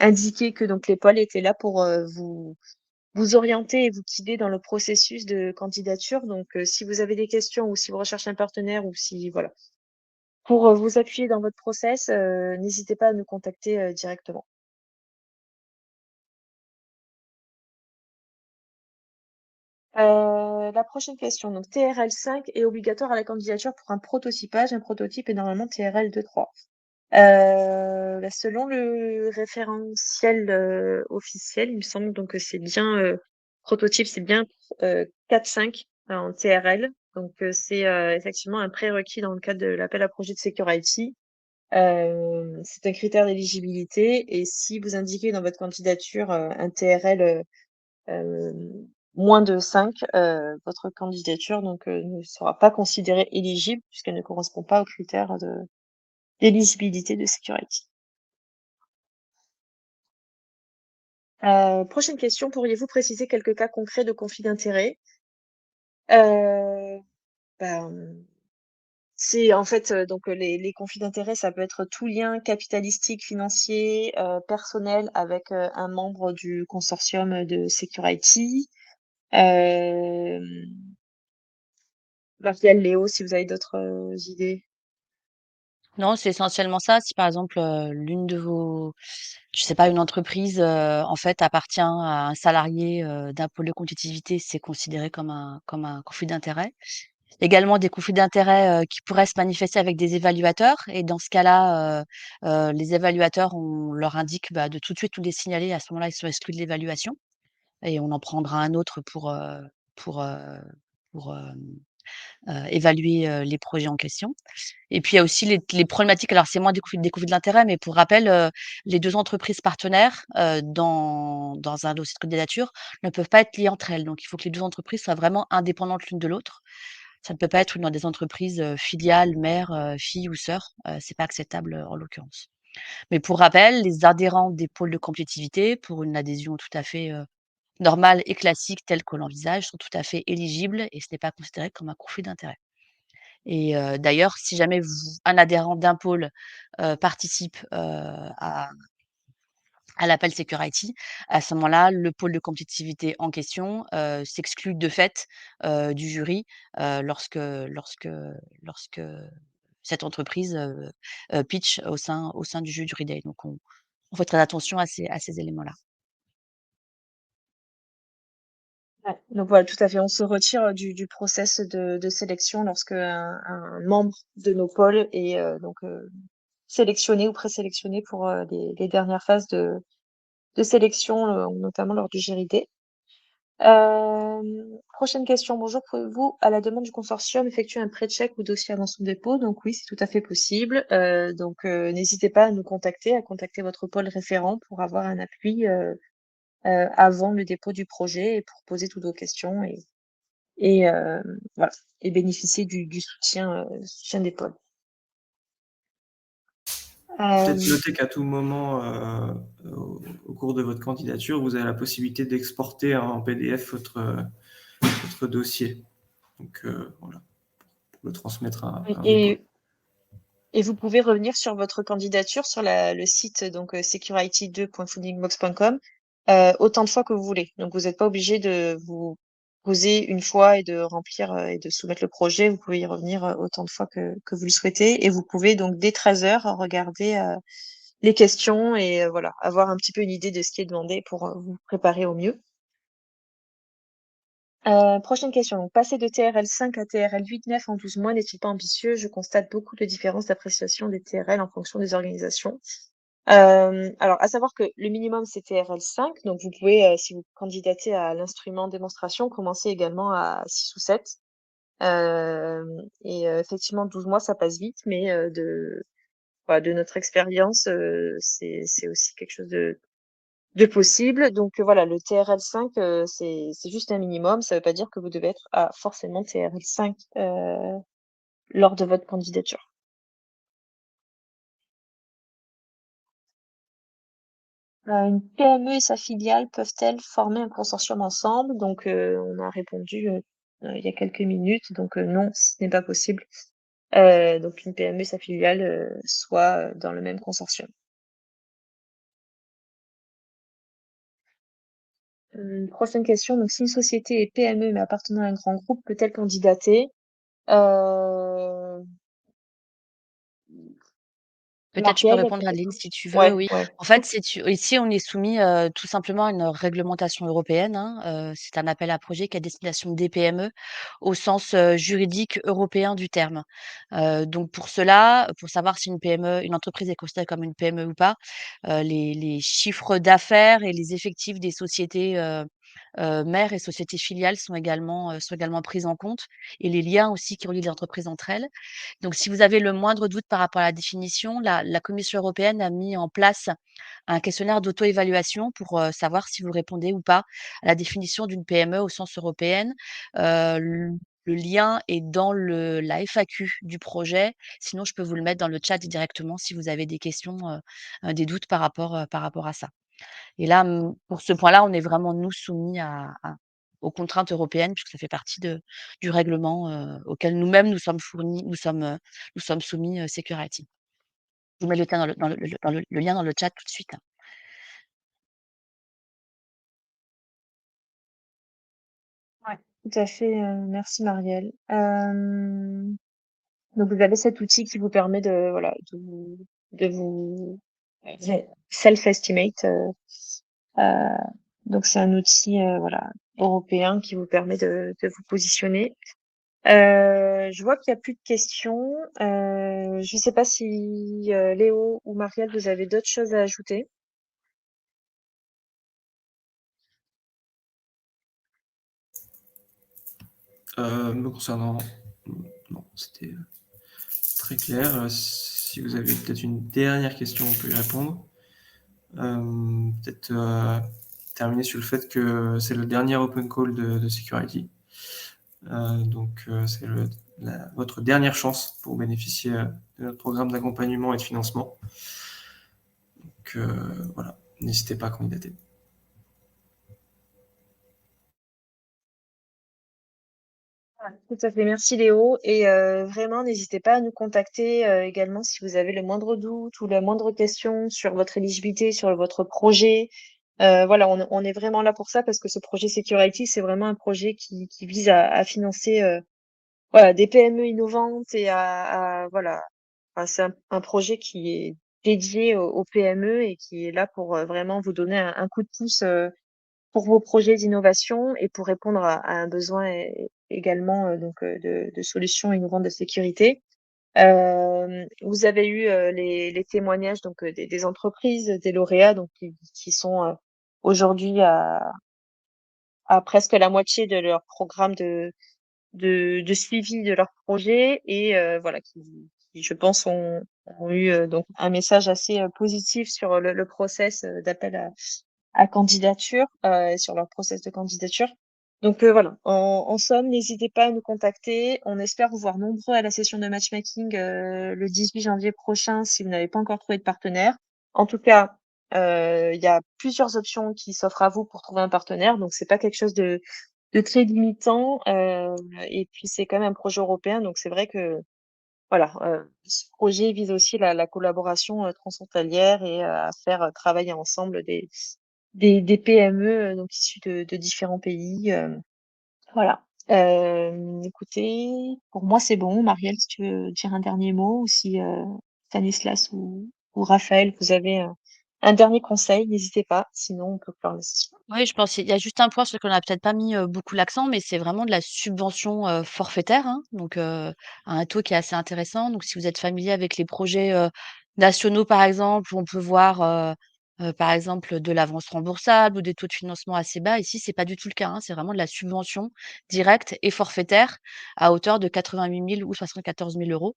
[SPEAKER 1] indiqué que donc les pôles étaient là pour vous orienter et vous guider dans le processus de candidature. Donc, si vous avez des questions ou si vous recherchez un partenaire ou si, voilà, pour vous appuyer dans votre process, n'hésitez pas à nous contacter directement. La prochaine question. Donc, TRL 5 est obligatoire à la candidature pour un prototypage. Un prototype est normalement TRL 2-3. Selon le référentiel officiel, il me semble donc que c'est bien prototype, c'est bien 4-5 en TRL. Donc c'est effectivement un prérequis dans le cadre de l'appel à projet de Secure-IT. C'est un critère d'éligibilité et si vous indiquez dans votre candidature un TRL euh, moins de 5, votre candidature ne sera pas considérée éligible puisqu'elle ne correspond pas aux critères d'éligibilité de Secure-IT. Prochaine question, pourriez-vous préciser quelques cas concrets de conflit d'intérêts? C'est en fait les conflits d'intérêts, ça peut être tout lien capitalistique, financier, personnel avec un membre du consortium de Secure-IT. Gabriel, Léo, si vous avez d'autres idées.
[SPEAKER 2] Non, c'est essentiellement ça. Si par exemple, l'une de vos je sais pas, une entreprise, en fait, appartient à un salarié, d'un pôle de compétitivité, c'est considéré comme un conflit d'intérêts. Également des conflits d'intérêts, qui pourraient se manifester avec des évaluateurs et dans ce cas-là, les évaluateurs, on leur indique, bah, de tout de suite tous les signaler. À ce moment-là, ils sont exclus de l'évaluation et on en prendra un autre pour, heu, pour, évaluer, les projets en question. Et puis il y a aussi les problématiques, alors c'est moins des conflits d'intérêts, mais pour rappel, les 2 entreprises partenaires, dans un dossier de candidature ne peuvent pas être liées entre elles. Donc il faut que les 2 entreprises soient vraiment indépendantes l'une de l'autre. Ça ne peut pas être une des entreprises, filiales, mères, filles ou sœurs, c'est pas acceptable, en l'occurrence. Mais pour rappel, les adhérents des pôles de compétitivité, pour une adhésion tout à fait, normale et classique telle qu'on l'envisage, sont tout à fait éligibles et ce n'est pas considéré comme un conflit d'intérêts. Et d'ailleurs, si jamais un adhérent d'un pôle, participe, à l'appel Secure-IT, à ce moment-là, le pôle de compétitivité en question, s'exclut de fait, du jury, lorsque cette entreprise, pitch au sein du jury day. Donc on fait très attention à ces éléments-là.
[SPEAKER 1] Ouais, donc voilà, tout à fait. On se retire du process de sélection lorsque un membre de nos pôles est sélectionné ou présélectionné pour les dernières phases de sélection, notamment lors du GRID. Prochaine question. Bonjour, pouvez-vous, à la demande du consortium, effectuer un pré-check ou dossier avant son dépôt? Donc oui, c'est tout à fait possible. N'hésitez pas à nous contacter, à contacter votre pôle référent pour avoir un appui avant le dépôt du projet et pour poser toutes vos questions et voilà, et bénéficier du soutien des pôles.
[SPEAKER 3] Peut-être
[SPEAKER 1] Euh,
[SPEAKER 3] noter qu'à tout moment, au cours de votre candidature, vous avez la possibilité d'exporter en PDF votre dossier. Donc voilà, pour le transmettre à un des pôles.
[SPEAKER 1] et vous pouvez revenir sur votre candidature sur le site security2.foodingbox.com autant de fois que vous voulez. Donc vous n'êtes pas obligé de vous poser une fois et de remplir et de soumettre le projet. Vous pouvez y revenir autant de fois que vous le souhaitez. Et vous pouvez donc dès 13 heures regarder les questions et voilà, avoir un petit peu une idée de ce qui est demandé pour vous préparer au mieux. Prochaine question. Donc, passer de TRL5 à TRL8-9 en 12 mois n'est-il pas ambitieux? Je constate beaucoup de différences d'appréciation des TRL en fonction des organisations. Alors, à savoir que le minimum, c'est TRL5. Donc, vous pouvez, si vous candidatez à l'instrument démonstration, commencer également à 6 ou 7. Effectivement, 12 mois, ça passe vite, mais de notre expérience, c'est aussi quelque chose de possible. Donc voilà, le TRL5, c'est juste un minimum. Ça veut pas dire que vous devez être à forcément TRL5 lors de votre candidature. Une PME et sa filiale peuvent-elles former un consortium ensemble? Donc on a répondu il y a quelques minutes. Donc non, ce n'est pas possible. Donc une PME et sa filiale soient dans le même consortium. Prochaine question. Donc, si une société est PME mais appartenant à un grand groupe, peut-elle candidater? Euh,
[SPEAKER 2] Peut-être je peux
[SPEAKER 1] Marielle,
[SPEAKER 2] répondre,
[SPEAKER 1] peut-être.
[SPEAKER 2] Adeline, si tu veux,
[SPEAKER 1] Ouais,
[SPEAKER 2] oui.
[SPEAKER 1] ouais.
[SPEAKER 2] En fait, ici, on est soumis, tout simplement à une réglementation européenne, hein. C'est un appel à projets qui est à destination des PME au sens, juridique européen du terme. Donc pour cela, pour savoir si une entreprise est considérée comme une PME ou pas, les chiffres d'affaires et les effectifs des sociétés, mères et sociétés filiales sont également pris en compte et les liens aussi qui relient les entreprises entre elles. Donc si vous avez le moindre doute par rapport à la définition, la Commission européenne a mis en place un questionnaire d'auto-évaluation pour, savoir si vous répondez ou pas à la définition d'une PME au sens européenne. Le lien est dans la FAQ du projet. Sinon, je peux vous le mettre dans le chat directement si vous avez des questions, des doutes par rapport à ça. Et là, pour ce point-là, on est vraiment nous soumis aux contraintes européennes puisque ça fait partie du règlement, auquel nous-mêmes nous sommes fournis nous sommes soumis, Security. Je vous mets le lien le lien dans le chat tout de suite.
[SPEAKER 1] Ouais, tout à fait. Merci Marielle. Donc vous avez cet outil qui vous permet de vous self-estimate. Euh, donc c'est un outil européen qui vous permet de vous positionner. Je vois qu'il n'y a plus de questions. Je ne sais pas si Léo ou Marielle, vous avez d'autres choses à ajouter.
[SPEAKER 3] Me concernant, non, c'était très clair. Si vous avez peut-être une dernière question, on peut y répondre. Peut-être terminer sur le fait que c'est le dernier open call de Security. Donc c'est votre dernière chance pour bénéficier de notre programme d'accompagnement et de financement. Donc voilà, n'hésitez pas à candidater.
[SPEAKER 1] Tout à fait, merci Léo. Et vraiment, n'hésitez pas à nous contacter également si vous avez le moindre doute ou la moindre question sur votre éligibilité, sur votre projet. Voilà, on est vraiment là pour ça parce que ce projet Security, c'est vraiment un projet qui vise à financer des PME innovantes et voilà. Enfin, c'est un projet qui est dédié aux PME et qui est là pour vraiment vous donner un coup de pouce pour vos projets d'innovation et pour répondre à un besoin également de solutions innovantes de sécurité. Vous avez eu les témoignages des entreprises, des lauréats qui sont aujourd'hui à presque la moitié de leur programme de suivi de leur projet et voilà qui je pense ont eu donc un message assez positif sur le process d'appel à candidature, sur leur process de candidature. Donc voilà, en somme, n'hésitez pas à nous contacter. On espère vous voir nombreux à la session de matchmaking le 18 janvier prochain si vous n'avez pas encore trouvé de partenaire. En tout cas, il y a plusieurs options qui s'offrent à vous pour trouver un partenaire, donc c'est pas quelque chose de très limitant. Et puis c'est quand même un projet européen, donc c'est vrai que voilà, ce projet vise aussi la collaboration transfrontalière et à faire travailler ensemble des PME donc issues de différents pays. Voilà. Écoutez, pour moi c'est bon. Marielle, si tu veux dire un dernier mot, ou si Stanislas ou Raphaël, vous avez Un dernier conseil, n'hésitez pas, sinon on peut clore la session.
[SPEAKER 2] Oui, je pense qu'il y a juste un point sur lequel on n'a peut-être pas mis, beaucoup l'accent, mais c'est vraiment de la subvention, forfaitaire, hein, donc à un taux qui est assez intéressant. Donc si vous êtes familier avec les projets, nationaux, par exemple, où on peut voir, par exemple, de l'avance remboursable ou des taux de financement assez bas, ici, c'est pas du tout le cas, hein. C'est vraiment de la subvention directe et forfaitaire à hauteur de 88 000 ou 74 000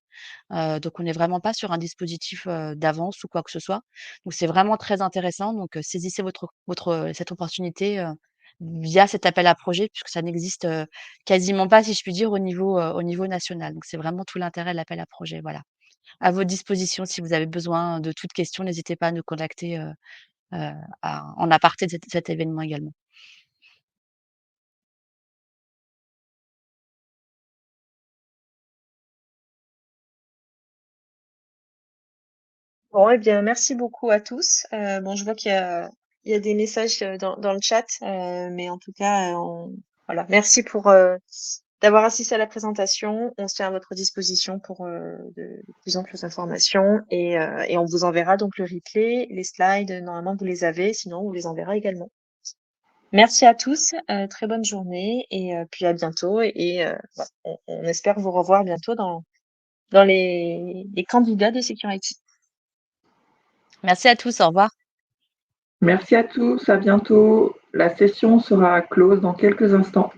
[SPEAKER 2] €. Donc on n'est vraiment pas sur un dispositif, d'avance ou quoi que ce soit. Donc c'est vraiment très intéressant, donc saisissez cette opportunité, via cet appel à projet puisque ça n'existe, quasiment pas, si je puis dire, au niveau national. Donc c'est vraiment tout l'intérêt de l'appel à projet, voilà. À votre disposition si vous avez besoin de toute question, n'hésitez pas à nous contacter, en aparté de cet événement également.
[SPEAKER 1] Bon, eh bien, merci beaucoup à tous. Bon, je vois il y a des messages dans le chat, mais en tout cas, voilà. Merci d'avoir assisté à la présentation. On se tient à votre disposition pour de plus amples informations et on vous enverra donc le replay, les slides. Normalement, vous les avez, sinon on vous les enverra également. Merci à tous, très bonne journée et puis à bientôt voilà, on espère vous revoir bientôt dans les candidats de Security.
[SPEAKER 2] Merci à tous, au revoir.
[SPEAKER 7] Merci à tous, à bientôt. La session sera close dans quelques instants.